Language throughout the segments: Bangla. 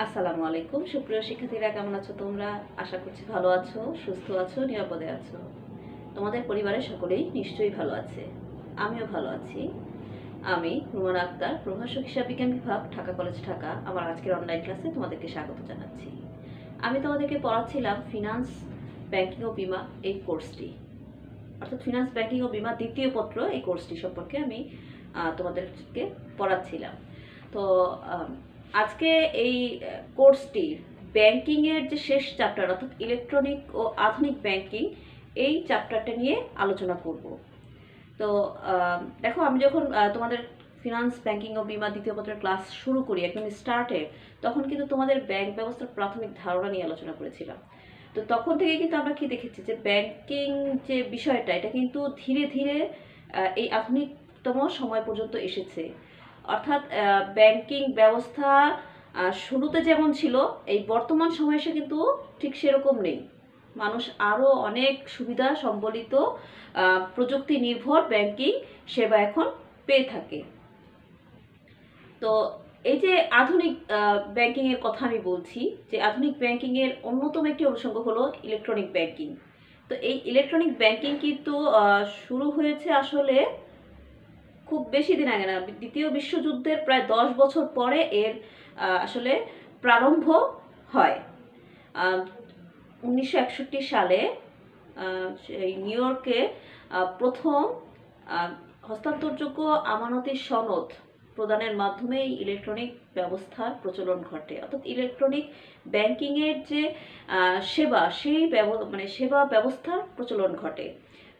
আসসালামু আলাইকুম সুপ্রিয় শিক্ষার্থীরা, কেমন আছো তোমরা? আশা করছি ভালো আছো, সুস্থ আছো, নিরাপদে আছো। তোমাদের পরিবারের সকলেই নিশ্চয়ই ভালো আছে। আমিও ভালো আছি। আমি রুমানা আক্তার, প্রভাষক হিসাব বিজ্ঞান বিভাগ, ঢাকা কলেজ, ঢাকা। আমার আজকের অনলাইন ক্লাসে তোমাদেরকে স্বাগত জানাচ্ছি। আমি তোমাদেরকে পড়াচ্ছিলাম ফিনান্স, ব্যাংকিং ও বীমা এই কোর্সটি, অর্থাৎ ফিনান্স, ব্যাংকিং ও বীমা দ্বিতীয় পত্র এই কোর্সটি সম্পর্কে আমি তোমাদেরকে পড়াচ্ছিলাম। তো আজকে এই কোর্সটির ব্যাংকিংয়ের যে শেষ চ্যাপ্টার, অর্থাৎ ইলেকট্রনিক ও আধুনিক ব্যাংকিং, এই চ্যাপ্টারটা নিয়ে আলোচনা করব। তো দেখো, আমি যখন তোমাদের ফিনান্স, ব্যাংকিং ও বীমা দ্বিতীয় পত্রের ক্লাস শুরু করি, একদম স্টার্টে, তখন কিন্তু তোমাদের ব্যাংক ব্যবস্থার প্রাথমিক ধারণা নিয়ে আলোচনা করেছিলাম। তো তখন থেকে কিন্তু আমরা কি দেখেছি যে ব্যাংকিং যে বিষয়টা, এটা কিন্তু ধীরে ধীরে এই আধুনিকতম সময় পর্যন্ত এসেছে। অর্থাৎ ব্যাংকিং ব্যবস্থা শুরুতে যেমন ছিল, এই বর্তমান সময়ে এসে কিন্তু ঠিক সেরকম নেই। মানুষ আরও অনেক সুবিধা সম্বলিত প্রযুক্তি নির্ভর ব্যাংকিং সেবা এখন পেয়ে থাকে। তো এই যে আধুনিক ব্যাংকিংয়ের কথা আমি বলছি, যে আধুনিক ব্যাংকিংয়ের অন্যতম একটি অনুষঙ্গ হলো ইলেকট্রনিক ব্যাংকিং। তো এই ইলেকট্রনিক ব্যাংকিং কিন্তু শুরু হয়েছে আসলে খুব বেশি দিন আগে না, দ্বিতীয় বিশ্বযুদ্ধের প্রায় 10 বছর পরে এর আসলে প্রারম্ভ হয়। 1961 সালে এই নিউ ইয়র্কে প্রথম হস্তান্তরযোগ্য আমানতি সনদ প্রদানের মাধ্যমে এই ইলেকট্রনিক ব্যবস্থার প্রচলন ঘটে। অর্থাৎ ইলেকট্রনিক ব্যাংকিংয়ের যে সেবা, সেই সেবা ব্যবস্থার প্রচলন ঘটে।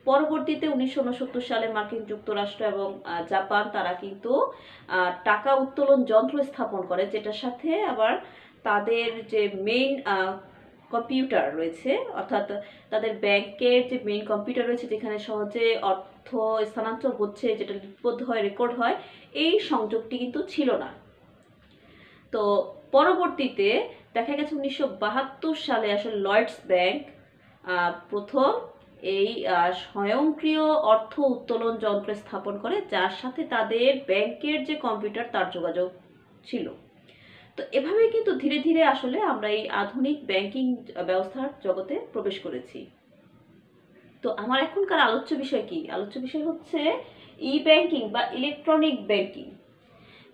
পরবর্তীতে 1969 সালে মার্কিন যুক্তরাষ্ট্র এবং জাপান, তারা কিন্তু টাকা উত্তোলন যন্ত্র স্থাপন করে, যেটার সাথে আবার তাদের যে মেইন কম্পিউটার রয়েছে, অর্থাৎ তাদের ব্যাংকের যে মেইন কম্পিউটার রয়েছে, যেখানে সহজে অর্থ স্থানান্তর হচ্ছে, যেটা লিপিবদ্ধ হয়, রেকর্ড হয়, এই সংযোগটি কিন্তু ছিল না। তো পরবর্তীতে দেখা গেছে 1972 সালে আসলে লয়েডস ব্যাংক প্রথম এই স্বয়ংক্রিয় অর্থ উত্তোলন যন্ত্র স্থাপন করে, যার সাথে তাদের ব্যাংকের যে কম্পিউটার, তার যোগাযোগ ছিল। তো এভাবেই কিন্তু ধীরে ধীরে আসলে আমরা এই আধুনিক ব্যাংকিং ব্যবস্থার জগতে প্রবেশ করেছি। তো আমার এখনকার আলোচ্য বিষয় কি? আলোচ্য বিষয় হচ্ছে ই ব্যাংকিং বা ইলেকট্রনিক ব্যাংকিং।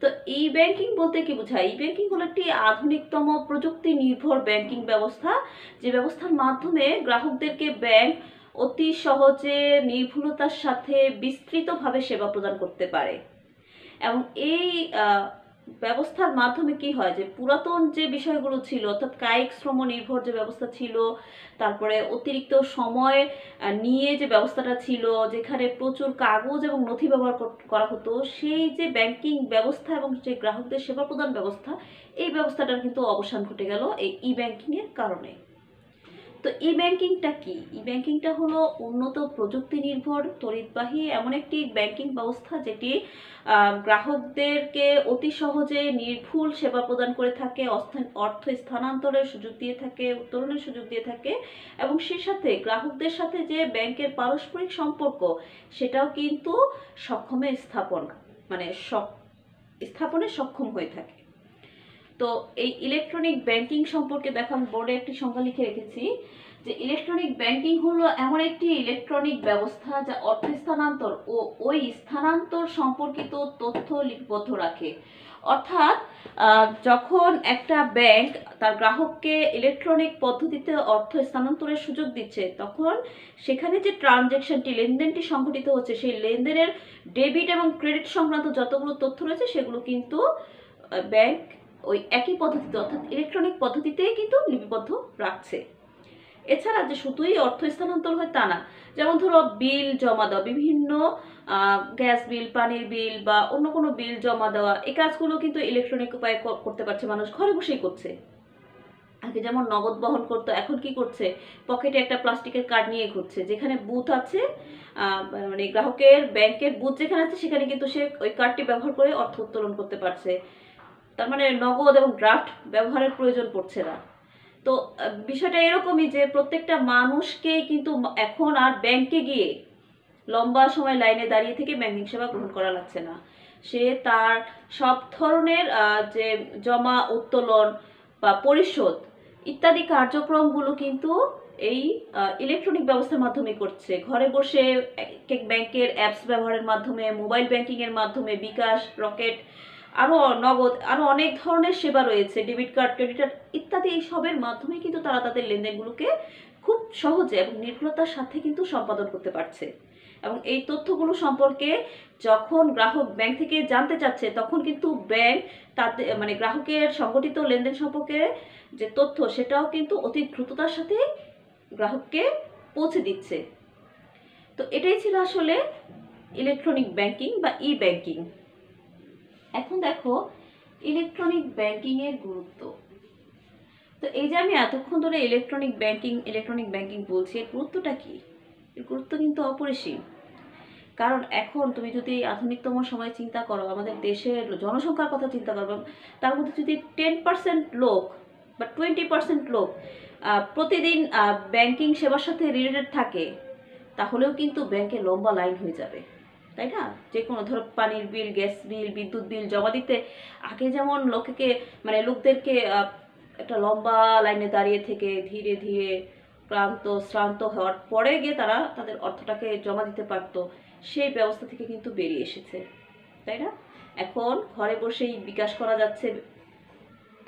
তো ই ব্যাংকিং বলতে কি বোঝায়? ই ব্যাংকিং হলো একটি আধুনিকতম প্রযুক্তি নির্ভর ব্যাংকিং ব্যবস্থা, যে ব্যবস্থার মাধ্যমে গ্রাহকদেরকে ব্যাংক অতি সহজে, নির্ভুলতার সাথে বিস্তৃতভাবে সেবা প্রদান করতে পারে। এবং এই ব্যবস্থার মাধ্যমে কি হয়, যে পুরাতন যে বিষয়গুলো ছিল, অর্থাৎ কায়িক শ্রম নির্ভর যে ব্যবস্থা ছিল, তারপরে অতিরিক্ত সময় নিয়ে যে ব্যবস্থাটা ছিল, যেখানে প্রচুর কাগজ এবং নথি ব্যবহার করা হতো, সেই যে ব্যাংকিং ব্যবস্থা এবং যে গ্রাহকদের সেবা প্রদান ব্যবস্থা, এই ব্যবস্থাটার কিন্তু অবসান ঘটে গেল এই ই ব্যাংকিংয়ের কারণে। তো ই ব্যাংকিংটা কি? ই ব্যাংকিংটা হলো উন্নত প্রযুক্তি নির্ভর তড়িৎবাহী এমন একটি ব্যাংকিং ব্যবস্থা, যেটি গ্রাহকদেরকে অতি সহজে নির্ভুল সেবা প্রদান করে থাকে, অর্থ স্থানান্তরের সুযোগ দিয়ে থাকে, উত্তোলনের সুযোগ দিয়ে থাকে, এবং সে সাথে গ্রাহকদের সাথে যে ব্যাংকের পারস্পরিক সম্পর্ক, সেটাও কিন্তু স্থাপনে সক্ষম হয়ে থাকে। তো এই ইলেকট্রনিক ব্যাংকিং সম্পর্কে দেখো, আমি বোর্ডে একটি সংজ্ঞা লিখে রেখেছি, যে ইলেকট্রনিক ব্যাংকিং হলো এমন একটি ইলেকট্রনিক ব্যবস্থা যা অর্থ স্থানান্তর ও ওই স্থানান্তর সম্পর্কিত তথ্য লিপিবদ্ধ রাখে। অর্থাৎ যখন একটা ব্যাংক তার গ্রাহককে ইলেকট্রনিক পদ্ধতিতে অর্থ স্থানান্তরের সুযোগ দিচ্ছে, তখন সেখানে যে ট্রানজ্যাকশনটি, লেনদেনটি সংঘটিত হচ্ছে, সেই লেনদেনের ডেবিট এবং ক্রেডিট সংক্রান্ত যতগুলো তথ্য রয়েছে, সেগুলো কিন্তু ব্যাংক ওই একই পদ্ধতিতে, অর্থাৎ ইলেকট্রনিক পদ্ধতিতেই কিন্তু লিপিবদ্ধ রাখছে। এছাড়া যে শুধুই অর্থ স্থানান্তর হয় তা না, যেমন ধরো বিল জমা দেওয়া, বিভিন্ন গ্যাস বিল, পানির বিল বা অন্য কোনো বিল জমা দেওয়া, এই কাজগুলো কিন্তু ইলেকট্রনিক উপায়ে করতে পারছে, মানুষ ঘরে বসেই করছে। আগে যেমন নগদ বহন করতো, এখন কি করছে? পকেটে একটা প্লাস্টিকের কার্ড নিয়ে ঘুরছে, যেখানে বুথ আছে, গ্রাহকের ব্যাংকের বুথ যেখানে আছে, সেখানে কিন্তু সে ওই কার্ডটি ব্যবহার করে অর্থ উত্তোলন করতে পারছে। তার মানে নগদ এবং ড্রাফট ব্যবহারের প্রয়োজন পড়ছে না। তো বিষয়টা এরকমই, যে প্রত্যেকটা মানুষকেই কিন্তু এখন আর ব্যাংকে গিয়ে লম্বা সময় লাইনে দাঁড়িয়ে থেকে ব্যাংকিং সেবা গ্রহণ করা লাগছে না। সে তার সব ধরনের যে জমা, উত্তোলন, বা পরিশোধ ইত্যাদি কার্যক্রমগুলো কিন্তু এই ইলেকট্রনিক ব্যবস্থার মাধ্যমে করছে। ঘরে বসে এক ব্যাংকের অ্যাপস ব্যবহারের মাধ্যমে, মোবাইল ব্যাংকিংয়ের মাধ্যমে, বিকাশ, রকেট, আরও নগদ, আরও অনেক ধরনের সেবা রয়েছে, ডেবিট কার্ড, ক্রেডিট কার্ড ইত্যাদি, এই সবের মাধ্যমে কিন্তু তারা তাদের লেনদেনগুলোকে খুব সহজে এবং নির্ভুলতার সাথে কিন্তু সম্পাদন করতে পারছে। এবং এই তথ্যগুলো সম্পর্কে যখন গ্রাহক ব্যাংক থেকে জানতে চাচ্ছে, তখন কিন্তু ব্যাংক তাদের মানে গ্রাহকের সংগঠিত লেনদেন সম্পর্কে যে তথ্য, সেটাও কিন্তু অতি দ্রুততার সাথে গ্রাহককে পৌঁছে দিচ্ছে। তো এটাই ছিল আসলে ইলেকট্রনিক ব্যাংকিং বা ই ব্যাংকিং। এখন দেখো ইলেকট্রনিক ব্যাংকিংয়ের গুরুত্ব। তো এই যে আমি এতক্ষণ ধরে ইলেকট্রনিক ব্যাংকিং বলছি, এর গুরুত্বটা কি? এর গুরুত্ব কিন্তু অপরিসীম। কারণ এখন তুমি যদি আধুনিকতম সময় চিন্তা করো, আমাদের দেশের জনসংখ্যার কথা চিন্তা করো, তার মধ্যে যদি 10% লোক বা 20% লোক প্রতিদিন ব্যাংকিং সেবার সাথে রিলেটেড থাকে, তাহলেও কিন্তু ব্যাংকে লম্বা লাইন হয়ে যাবে, তাই না? যে কোনো ধরো পানির বিল, গ্যাস বিল, বিদ্যুৎ বিল জমা দিতে আগে যেমন লোকদেরকে একটা লম্বা লাইনে দাঁড়িয়ে থেকে ধীরে ধীরে শ্রান্ত হওয়ার পরে গিয়ে তারা তাদের অর্থটাকে জমা দিতে পারতো, সেই ব্যবস্থা থেকে কিন্তু বেরিয়ে এসেছে, তাই না? এখন ঘরে বসেই বিকাশ করা যাচ্ছে।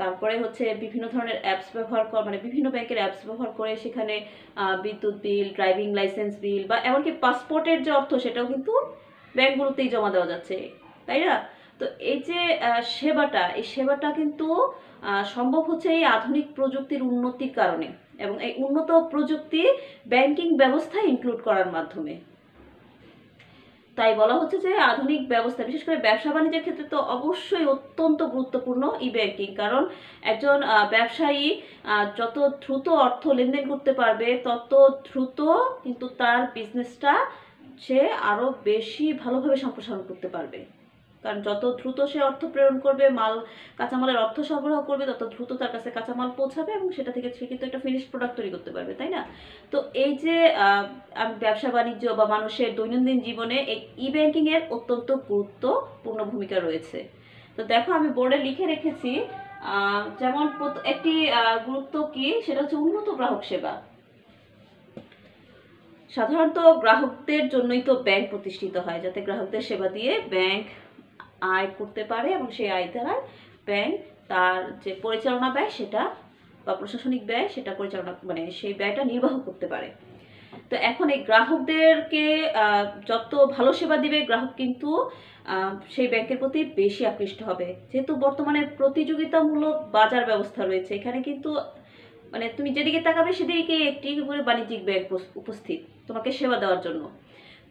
তারপরে হচ্ছে বিভিন্ন ধরনের অ্যাপস ব্যবহার বিভিন্ন ব্যাংকের অ্যাপস ব্যবহার করে সেখানে বিদ্যুৎ বিল, ড্রাইভিং লাইসেন্স বিল বা এমনকি পাসপোর্টের যে অর্থ, সেটাও কিন্তু ব্যাংকগুলোতেই জমা দেওয়া যাচ্ছে, তাই না? তো এই যে এই সেবাটা কিন্তু সম্ভব হচ্ছে এই আধুনিক প্রযুক্তির উন্নতির কারণে, এবং এই উন্নত প্রযুক্তি ব্যাংকিং ব্যবস্থায় ইনক্লুড করার মাধ্যমে। তাই বলা হচ্ছে যে আধুনিক ব্যবস্থা, বিশেষ করে ব্যবসা বাণিজ্যের ক্ষেত্রে তো অবশ্যই অত্যন্ত গুরুত্বপূর্ণ ই ব্যাংকিং। কারণ একজন ব্যবসায়ী যত দ্রুত অর্থ লেনদেন করতে পারবে, তত দ্রুত কিন্তু তার বিজনেসটা সে আরও বেশি ভালোভাবে সম্প্রসারণ করতে পারবে। কারণ যত দ্রুত সে অর্থ প্রেরণ করবে, কাঁচামালের অর্থ সরবরাহ করবে, তত দ্রুত তার কাছে কাঁচামাল পৌঁছাবে এবং সেটা থেকে সে কিন্তু একটা ফিনিশ প্রোডাক্ট তৈরি করতে পারবে, তাই না? তো এই যে ব্যবসা বাণিজ্য বা মানুষের দৈনন্দিন জীবনে এই ই ব্যাংকিংয়ের অত্যন্ত গুরুত্বপূর্ণ ভূমিকা রয়েছে। তো দেখো আমি বোর্ডে লিখে রেখেছি, যেমন একটি গুরুত্ব কি, সেটা হচ্ছে উন্নত গ্রাহক সেবা। সাধারণত গ্রাহকদের জন্যই তো ব্যাংক প্রতিষ্ঠিত হয়, যাতে গ্রাহকদের সেবা দিয়ে ব্যাংক আয় করতে পারে এবং সেই আয় দ্বারা ব্যাংক তার যে পরিচালনা ব্যয় সেটা বা প্রশাসনিক ব্যয় সেটা সেই ব্যয়টা নির্বাহ করতে পারে। তো এখন এই গ্রাহকদেরকে যত ভালো সেবা দিবে, গ্রাহক কিন্তু সেই ব্যাংকের প্রতি বেশি আকৃষ্ট হবে। যেহেতু বর্তমানে প্রতিযোগিতামূলক বাজার ব্যবস্থা রয়েছে, এখানে কিন্তু তুমি যেদিকে তাকাবে সেদিকে একটি করে বাণিজ্যিক ব্যাংক উপস্থিত তোমাকে সেবা দেওয়ার জন্য।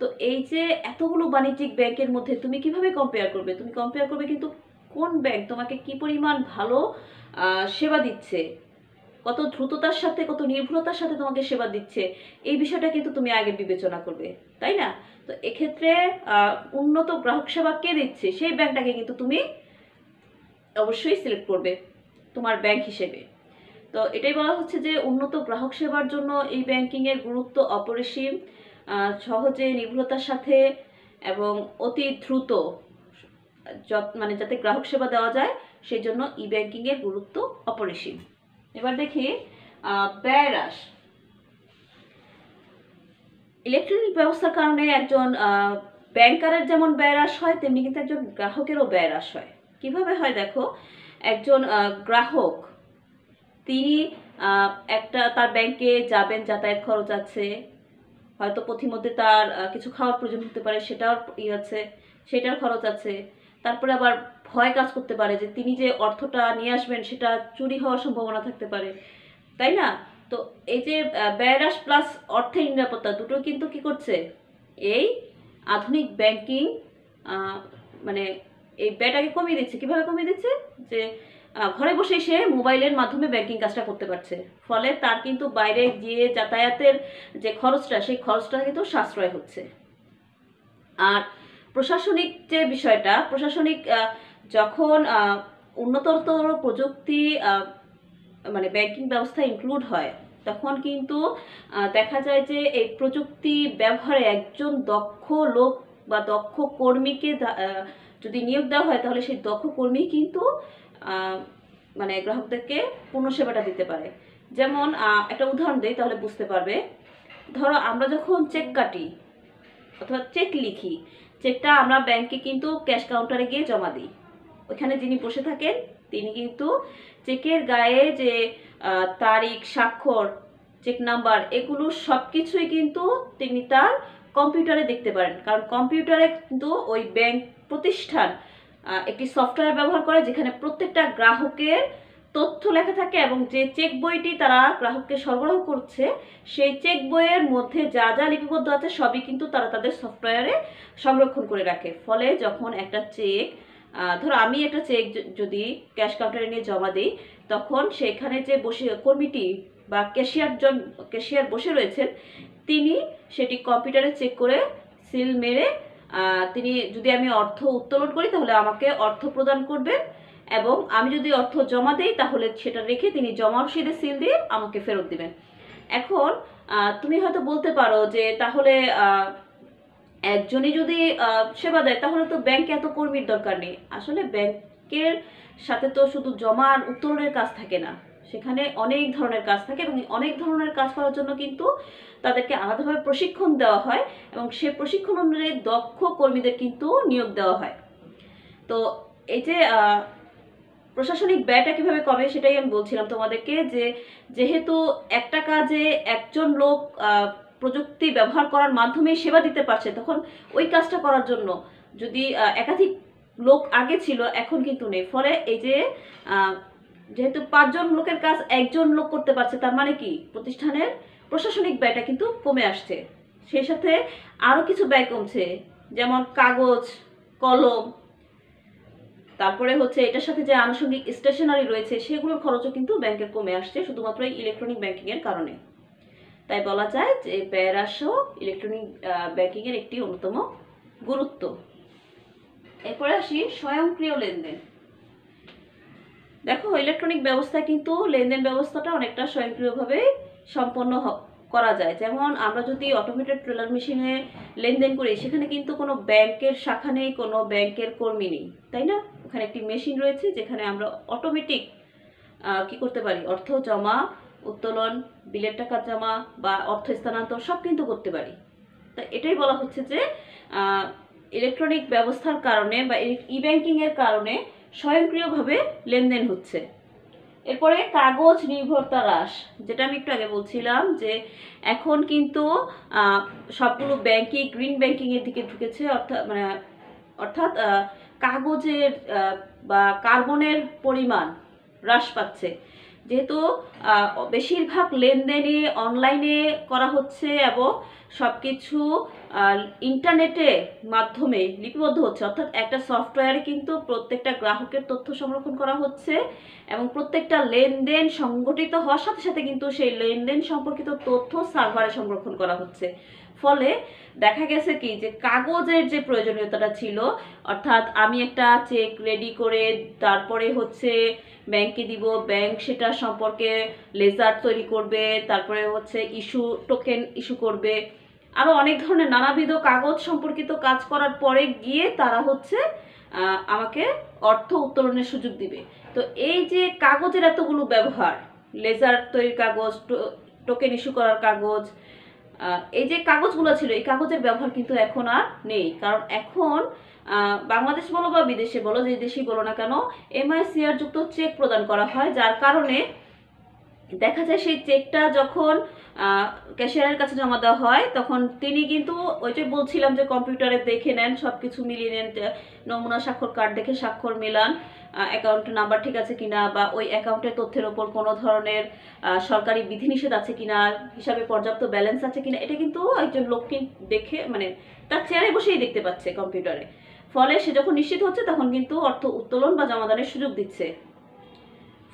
তো এই যে এতগুলো বাণিজ্যিক ব্যাংকের মধ্যে তুমি কিভাবে কম্পেয়ার করবে? তুমি কম্পেয়ার করবে কিন্তু কোন ব্যাংক তোমাকে কি পরিমাণ ভালো সেবা দিচ্ছে, কত দ্রুততার সাথে, কত নির্ভুলতার সাথে তোমাকে সেবা দিচ্ছে, এই বিষয়টা কিন্তু তুমি আগে বিবেচনা করবে, তাই না? তো এক্ষেত্রে উন্নত গ্রাহক সেবা কে দিচ্ছে, সেই ব্যাংকটাকে কিন্তু তুমি অবশ্যই সিলেক্ট করবে তোমার ব্যাংক হিসেবে। তো এটাই বলা হচ্ছে যে উন্নত গ্রাহক সেবার জন্য এই ব্যাংকিংয়ের গুরুত্ব অপরিসীম। সহজে, নির্ভুলতার সাথে এবং অতি দ্রুত যাতে গ্রাহক সেবা দেওয়া যায়, সেই জন্য ই ব্যাংকিংয়ের গুরুত্ব অপরিসীম। এবার দেখি ব্যয় হ্রাস। ইলেকট্রনিক ব্যবস্থার কারণে একজন ব্যাংকারের যেমন ব্যয় হ্রাস হয়, তেমনি কিন্তু একজন গ্রাহকেরও ব্যয় হ্রাস হয়। কিভাবে হয় দেখো, একজন গ্রাহক তিনি তার ব্যাংকে যাবেন, যাতায়াত খরচ আছে, হয়তো পথিমধ্যে তার কিছু খাওয়ার প্রয়োজন হতে পারে, সেটার খরচ আছে। তারপরে আবার ভয় কাজ করতে পারে যে তিনি যে অর্থটা নিয়ে আসবেন সেটা চুরি হওয়ার সম্ভাবনা থাকতে পারে, তাই না? তো এই যে ব্যয় হ্রাস প্লাস অর্থের নিরাপত্তা, দুটো কিন্তু কি করছে, এই আধুনিক ব্যাংকিং এই ব্যয়টাকে কমিয়ে দিচ্ছে। কিভাবে কমিয়ে দিচ্ছে? যে ঘরে বসে সে মোবাইলের মাধ্যমে ব্যাংকিং কাজটা করতে পারছে, ফলে তার কিন্তু বাইরে গিয়ে যাতায়াতের যে খরচটা, সেই খরচটা কিন্তু সাশ্রয় হচ্ছে। আর প্রশাসনিক যে বিষয়টা, যখন উন্নততর প্রযুক্তি ব্যাংকিং ব্যবস্থায় ইনক্লুড হয়, তখন কিন্তু দেখা যায় যে এই প্রযুক্তি ব্যবহারে একজন দক্ষ লোক বা দক্ষ কর্মীকে যদি নিয়োগ দেওয়া হয়, তাহলে সেই দক্ষ কর্মী কিন্তু মানে গ্রাহকদেরকে পূর্ণ সেবাটা দিতে পারে। যেমন একটা উদাহরণ দিই তাহলে বুঝতে পারবে। ধরো আমরা যখন চেক কাটি অথবা চেক লিখি, চেকটা আমরা ব্যাংকে কিন্তু ক্যাশ কাউন্টারে গিয়ে জমা দিই। ওইখানে যিনি বসে থাকেন তিনি কিন্তু চেকের গায়ে যে তারিখ, স্বাক্ষর, চেক নাম্বার, এগুলো সব কিছুই কিন্তু তিনি তার কম্পিউটারে দেখতে পারেন। কারণ কম্পিউটারে কিন্তু ওই ব্যাংক প্রতিষ্ঠান একটি সফটওয়্যার ব্যবহার করে যেখানে প্রত্যেকটা গ্রাহকের তথ্য লেখা থাকে এবং যে চেক বইটি তারা গ্রাহককে সরবরাহ করছে সেই চেক বইয়ের মধ্যে যা যা লিপিবদ্ধ আছে সবই কিন্তু তারা তাদের সফটওয়্যারে সংরক্ষণ করে রাখে। ফলে যখন একটা চেক, ধরো আমি একটা চেক যদি ক্যাশ কাউন্টারে নিয়ে জমা দিই, তখন সেখানে যে কর্মীটি বা ক্যাশিয়ার বসে রয়েছেন তিনি সেটি কম্পিউটারে চেক করে সিল মেরে তিনি, যদি আমি অর্থ উত্তোলন করি তাহলে আমাকে অর্থ প্রদান করবেন, এবং আমি যদি অর্থ জমা দিই তাহলে সেটা রেখে তিনি জমা রসিদে সিল দিয়ে আমাকে ফেরত দিবেন। এখন তুমি হয়তো বলতে পারো যে তাহলে একজনই যদি সেবা দেয় তাহলে তো ব্যাংকে এত কর্মীর দরকার নেই। আসলে ব্যাংকের সাথে তো শুধু জমা আর উত্তোলনের কাজ থাকে না, সেখানে অনেক ধরনের কাজ থাকে এবং অনেক ধরনের কাজ করার জন্য কিন্তু তাদেরকে আলাদাভাবে প্রশিক্ষণ দেওয়া হয় এবং সে প্রশিক্ষণ অনুযায়ী দক্ষ কর্মীদের কিন্তু নিয়োগ দেওয়া হয়। তো এই যে প্রশাসনিক ব্যয়টা কিভাবে কমে সেটাই আমি বলছিলাম তোমাদেরকে, যে যেহেতু একটা কাজে একজন লোক প্রযুক্তি ব্যবহার করার মাধ্যমে সেবা দিতে পারছে, তখন ওই কাজটা করার জন্য যদি একাধিক লোক আগে ছিল এখন কিন্তু নেই। ফলে এই যে যেহেতু 5 জন লোকের কাজ একজন লোক করতে পারছে, তার মানে কি প্রতিষ্ঠানের প্রশাসনিক ব্যয়টা কিন্তু কমে আসছে। সেই সাথে আরও কিছু ব্যয় কমছে, যেমন কাগজ, কলম, তারপরে হচ্ছে এটার সাথে যে আনুষঙ্গিক স্টেশনারি রয়েছে সেগুলোর খরচও কিন্তু ব্যাংকের কমে আসছে শুধুমাত্র ইলেকট্রনিক ব্যাংকিংয়ের কারণে। তাই বলা যায় যে ব্যয় হ্রাসও ইলেকট্রনিক ব্যাংকিংয়ের একটি অন্যতম গুরুত্ব। এরপরে আসি স্বয়ংক্রিয় লেনদেন। দেখো, ইলেকট্রনিক ব্যবস্থায় কিন্তু লেনদেন ব্যবস্থাটা অনেকটা স্বয়ংক্রিয়ভাবে সম্পন্ন করা যায়। যেমন আমরা যদি অটোমেটেড টেলার মেশিনে লেনদেন করি, সেখানে কিন্তু কোনো ব্যাংকের শাখা নেই, কোনো ব্যাংকের কর্মী নেই, তাই না? ওখানে একটি মেশিন রয়েছে যেখানে আমরা অটোমেটিক কি করতে পারি, অর্থ জমা, উত্তোলন, বিলের টাকা জমা বা অর্থ স্থানান্তর সব কিন্তু করতে পারি। তা এটাই বলা হচ্ছে যে ইলেকট্রনিক ব্যবস্থার কারণে বা ই ব্যাংকিংয়ের কারণে স্বয়ংক্রিয়ভাবে লেনদেন হচ্ছে। এরপরে কাগজ নির্ভরতা হ্রাস, যেটা আমি একটু আগে বলছিলাম যে এখন কিন্তু সবগুলো ব্যাংকই গ্রিন ব্যাংকিংয়ের দিকে ঢুকেছে, অর্থাৎ কাগজের বা কার্বনের পরিমাণ হ্রাস পাচ্ছে। যেহেতু বেশিরভাগ লেনদেনই অনলাইনে করা হচ্ছে এবং সব কিছু ইন্টারনেটের মাধ্যমে লিপিবদ্ধ হচ্ছে, অর্থাৎ একটা সফটওয়্যারে কিন্তু প্রত্যেকটা গ্রাহকের তথ্য সংরক্ষণ করা হচ্ছে এবং প্রত্যেকটা লেনদেন সংগঠিত হওয়ার সাথে সাথে কিন্তু সেই লেনদেন সম্পর্কিত তথ্য সার্ভারে সংরক্ষণ করা হচ্ছে। ফলে দেখা গেছে কি যে কাগজের যে প্রয়োজনীয়তাটা ছিল, অর্থাৎ আমি একটা চেক রেডি করে তারপরে হচ্ছে ব্যাংকে দিব, ব্যাংক সেটা সম্পর্কে লেজার তৈরি করবে, তারপরে হচ্ছে টোকেন ইস্যু করবে, আরও অনেক ধরনের নানাবিধ কাগজ সম্পর্কিত কাজ করার পরে গিয়ে তারা হচ্ছে আমাকে অর্থ উত্তোলনের সুযোগ দিবে। তো এই যে কাগজের এতগুলো ব্যবহার, লেজার তৈরির কাগজ, টোকেন ইস্যু করার কাগজ, এই যে কাগজগুলো ছিল এই কাগজের ব্যবহার কিন্তু এখন আর নেই। কারণ এখন বাংলাদেশ বলো বা বিদেশে বলো, যে দেশেই বলো না কেন, MICR যুক্ত চেক প্রদান করা হয়, যার কারণে দেখা যায় সেই চেকটা যখন ক্যাশিয়ারের কাছে জমা দেওয়া হয় তখন তিনি কিন্তু ওই যে বলছিলাম যে কম্পিউটারে দেখে নেন, সব কিছু মিলিয়ে নেন, নমুনা স্বাক্ষর কার্ড দেখে স্বাক্ষর মেলান, অ্যাকাউন্ট নাম্বার ঠিক আছে কিনা বা ওই অ্যাকাউন্টের তথ্যের ওপর কোনো ধরনের সরকারি বিধিনিষেধ আছে কিনা, হিসাবে পর্যাপ্ত ব্যালেন্স আছে কিনা, এটা কিন্তু একজন লোককে দেখে মানে তার চেয়ারে বসেই দেখতে পাচ্ছে কম্পিউটারে। ফলে সে যখন নিশ্চিত হচ্ছে তখন কিন্তু অর্থ উত্তোলন বা জমাদানের সুযোগ দিচ্ছে।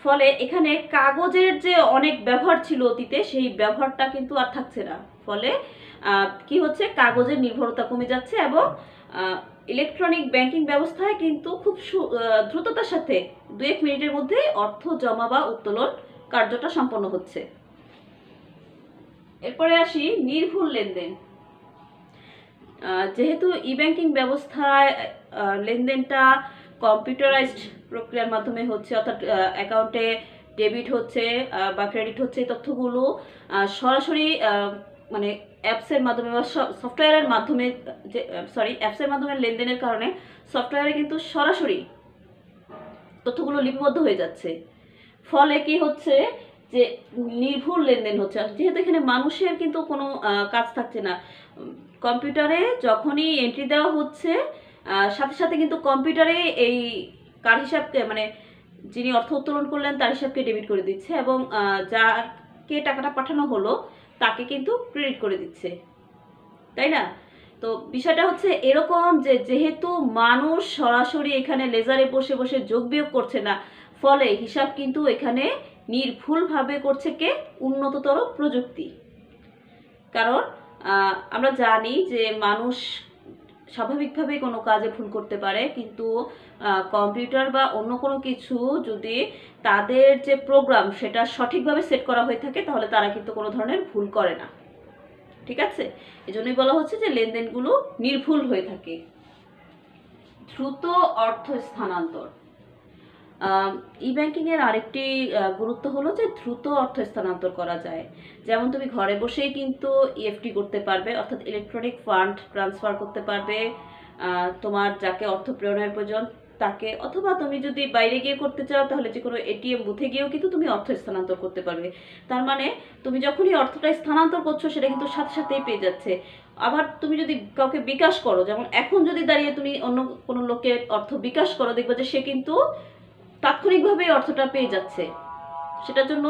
ফলে এখানে কাগজের যে অনেক ব্যবহার ছিল অতীতে, সেই ব্যবহারটা কিন্তু আর থাকছে না। ফলে কি হচ্ছে, কাগজের নির্ভরতা কমে যাচ্ছে এবং ইলেকট্রনিক ব্যাংকিং ব্যবস্থায় কিন্তু খুব দ্রুততার সাথে 2-1 মিনিটের মধ্যে অর্থ জমা বা উত্তোলন কার্যটা সম্পন্ন হচ্ছে। এরপরে আসি নির্ভুল লেনদেন। যেহেতু ই ব্যাংকিং ব্যবস্থায় লেনদেনটা কম্পিউটারাইজড প্রক্রিয়ার মাধ্যমে হচ্ছে, অর্থাৎ অ্যাকাউন্টে ডেবিট হচ্ছে বা ক্রেডিট হচ্ছে, এই তথ্যগুলো সরাসরি মানে অ্যাপসের মাধ্যমে বা সফটওয়্যারের মাধ্যমে, যে অ্যাপসের মাধ্যমে লেনদেনের কারণে সফটওয়্যারে কিন্তু সরাসরি তথ্যগুলো লিপিবদ্ধ হয়ে যাচ্ছে। ফলে কি হচ্ছে যে নির্ভুল লেনদেন হচ্ছে, যেহেতু এখানে মানুষের কিন্তু কোনো কাজ থাকছে না। কম্পিউটারে যখনই এন্ট্রি দেওয়া হচ্ছে সাথে সাথে কিন্তু কম্পিউটারে এই কার হিসাবকে, মানে যিনি অর্থ উত্তোলন করলেন তার হিসাবকে ডেবিট করে দিচ্ছে, এবং যাকে টাকাটা পাঠানো হলো তাকে কিন্তু ক্রেডিট করে দিচ্ছে, তাই না? তো বিষয়টা হচ্ছে এরকম যে যেহেতু মানুষ সরাসরি এখানে লেজারে বসে বসে যোগ বিয়োগ করছে না, ফলে হিসাব কিন্তু এখানে নির্ভুলভাবে করছে কে? উন্নততর প্রযুক্তি। কারণ আমরা জানি যে মানুষ স্বাভাবিকভাবে কোনো কাজে ভুল করতে পারে, কিন্তু কম্পিউটার বা অন্য কোনো কিছু যদি তাদের যে প্রোগ্রাম সেটা সঠিকভাবে সেট করা হয়ে থাকে, তাহলে তারা কিন্তু কোনো ধরনের ভুল করে না। ঠিক আছে, এজন্যই বলা হচ্ছে যে লেনদেনগুলো নির্ভুল হয়ে থাকে। দ্রুত অর্থ স্থানান্তর। ই ব্যাংকিং এর আরেকটি গুরুত্ব হলো যে দ্রুত অর্থ স্থানান্তর করা যায়। যেমন তুমি ঘরে বসেই কিন্তু ইএফটি করতে পারবে, অর্থাৎ ইলেকট্রনিক ফান্ড ট্রান্সফার করতে পারবে তোমার যাকে অর্থ প্রেরণের প্রয়োজন তাকে, অথবা তুমি যদি বাইরে গিয়ে করতে চাও তাহলে যে কোনো এটিএম বুথে গিয়েও কিন্তু তুমি অর্থ স্থানান্তর করতে পারবে। তার মানে তুমি যখনই অর্থটা স্থানান্তর করছো সেটা কিন্তু সাথে সাথেই পেয়ে যাচ্ছে। আবার তুমি যদি কাউকে বিকাশ করো, যেমন এখন যদি দাঁড়িয়ে তুমি অন্য কোনো লোকের অর্থ বিকাশ করো, দেখবে যে সে কিন্তু তাৎক্ষণিকভাবে অর্থটা পেয়ে যাচ্ছে। সেটার জন্য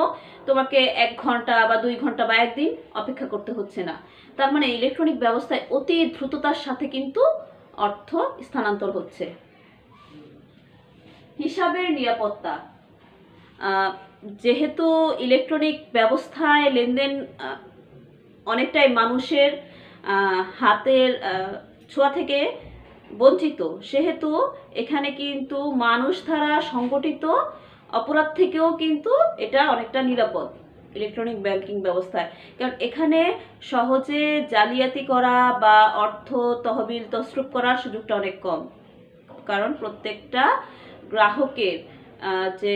তোমাকে 1 ঘন্টা বা 2 ঘন্টা বা 1 দিন অপেক্ষা করতে হচ্ছে না। তার মানে ইলেকট্রনিক ব্যবস্থায় অতি দ্রুততার সাথে কিন্তু অর্থ স্থানান্তর হচ্ছে। হিসাবের নিরাপত্তা। যেহেতু ইলেকট্রনিক ব্যবস্থায় লেনদেন অনেকটাই মানুষের হাতের ছোঁয়া থেকে বঞ্চিত, সেহেতু এখানে কিন্তু মানুষ দ্বারা সংগঠিত অপরাধ থেকেও কিন্তু এটা অনেকটা নিরাপদ ইলেকট্রনিক ব্যাংকিং ব্যবস্থায়। কারণ এখানে সহজে জালিয়াতি করা বা অর্থ তহবিল তছরূপ করার সুযোগটা অনেক কম। কারণ প্রত্যেকটা গ্রাহকের যে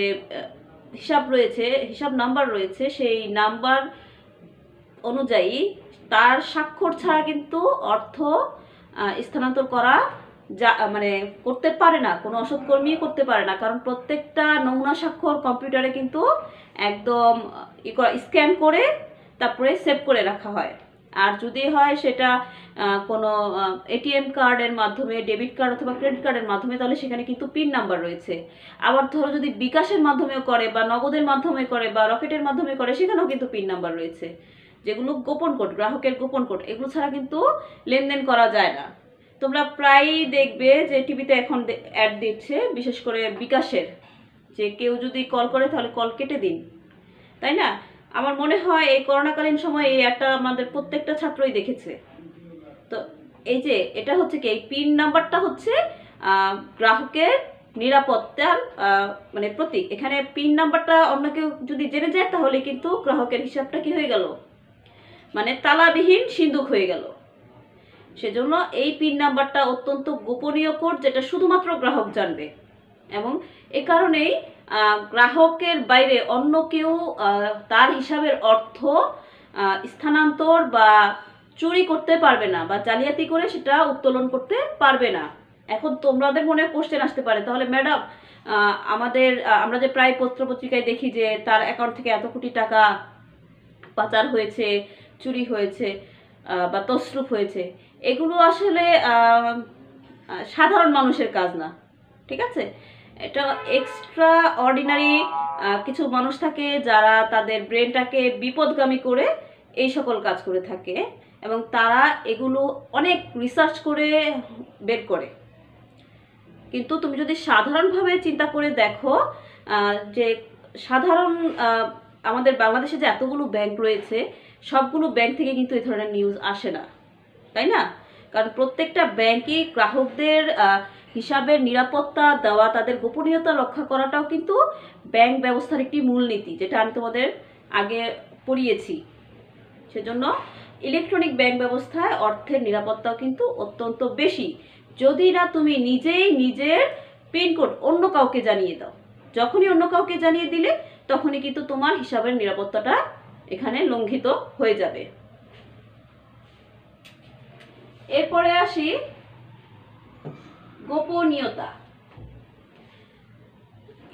হিসাব রয়েছে, হিসাব নাম্বার রয়েছে, সেই নাম্বার অনুযায়ী তার স্বাক্ষর ছাড়া কিন্তু অর্থ স্থানান্তর করা মানে করতে পারে না, কোনো অসৎ কর্মী করতে পারে না। কারণ প্রত্যেকটা নমুনা স্বাক্ষর কম্পিউটারে কিন্তু একদম স্ক্যান করে তারপরে সেভ করে রাখা হয়। আর যদি হয় সেটা কোনো এটিএম কার্ডের মাধ্যমে, ডেবিট কার্ড অথবা ক্রেডিট কার্ডের মাধ্যমে, তাহলে সেখানে কিন্তু পিন নাম্বার রয়েছে। আবার ধরো যদি বিকাশের মাধ্যমেও করে বা নগদের মাধ্যমে করে বা রকেটের মাধ্যমে করে, সেখানেও কিন্তু পিন নাম্বার রয়েছে, যেগুলো গোপন কোড, গ্রাহকের গোপন কোড। এগুলো ছাড়া কিন্তু লেনদেন করা যায় না। তোমরা প্রায়ই দেখবে যে টিভিতে এখন অ্যাড দিচ্ছে, বিশেষ করে বিকাশের, যে কেউ যদি কল করে তাহলে কল কেটে দিন, তাই না? আমার মনে হয় এই করোনাকালীন সময় এই অ্যাডটা আমাদের প্রত্যেকটা ছাত্রই দেখেছে। তো এই যে এটা হচ্ছে কি, এই পিন নাম্বারটা হচ্ছে গ্রাহকের নিরাপত্তার মানে প্রতীক। এখানে পিন নাম্বারটা অন্য কেউ যদি জেনে যায় তাহলে কিন্তু গ্রাহকের হিসাবটা কি হয়ে গেল, মানে তালাবিহীন সিন্দুক হয়ে গেল। সেজন্য এই পিন নাম্বারটা অত্যন্ত গোপনীয় কোড, যেটা শুধুমাত্র গ্রাহক জানবে, এবং এ কারণেই গ্রাহকের বাইরে অন্য কেউ তার হিসাবের অর্থ স্থানান্তর বা চুরি করতে পারবে না, বা জালিয়াতি করে সেটা উত্তোলন করতে পারবে না। এখন তোমাদের মনে কোশ্চেন আসতে পারে, তাহলে ম্যাডাম আমরা যে প্রায় পত্রপত্রিকায় দেখি যে তার অ্যাকাউন্ট থেকে এত কোটি টাকা পাচার হয়েছে, চুরি হয়েছে বা তছরূপ হয়েছে, এগুলো আসলে সাধারণ মানুষের কাজ না, ঠিক আছে? এটা এক্সট্রা অর্ডিনারি কিছু মানুষ থাকে যারা তাদের ব্রেনটাকে বিপদগামী করে এই সকল কাজ করে থাকে, এবং তারা এগুলো অনেক রিসার্চ করে বের করে। কিন্তু তুমি যদি সাধারণভাবে চিন্তা করে দেখো যে সাধারণ আমাদের বাংলাদেশে যে এতগুলো ব্যাংক রয়েছে, সবগুলো ব্যাংক থেকে কিন্তু এই ধরনের নিউজ আসে না, তাই না? কারণ প্রত্যেকটা ব্যাংকই গ্রাহকদের হিসাবের নিরাপত্তা দেওয়া, তাদের গোপনীয়তা রক্ষা করাটাও কিন্তু ব্যাংক ব্যবস্থার একটি মূলনীতি, যেটা আমি তোমাদের আগে পড়িয়েছি। সেজন্য ইলেকট্রনিক ব্যাংক ব্যবস্থায় অর্থের নিরাপত্তাও কিন্তু অত্যন্ত বেশি, যদি না তুমি নিজেই নিজের পিনকোড অন্য কাউকে জানিয়ে দাও। যখনই অন্য কাউকে জানিয়ে দিলে তখনই কিন্তু তোমার হিসাবের নিরাপত্তাটা এখানে লঙ্ঘিত হয়ে যাবে। এরপরে আসি গোপনীয়তা।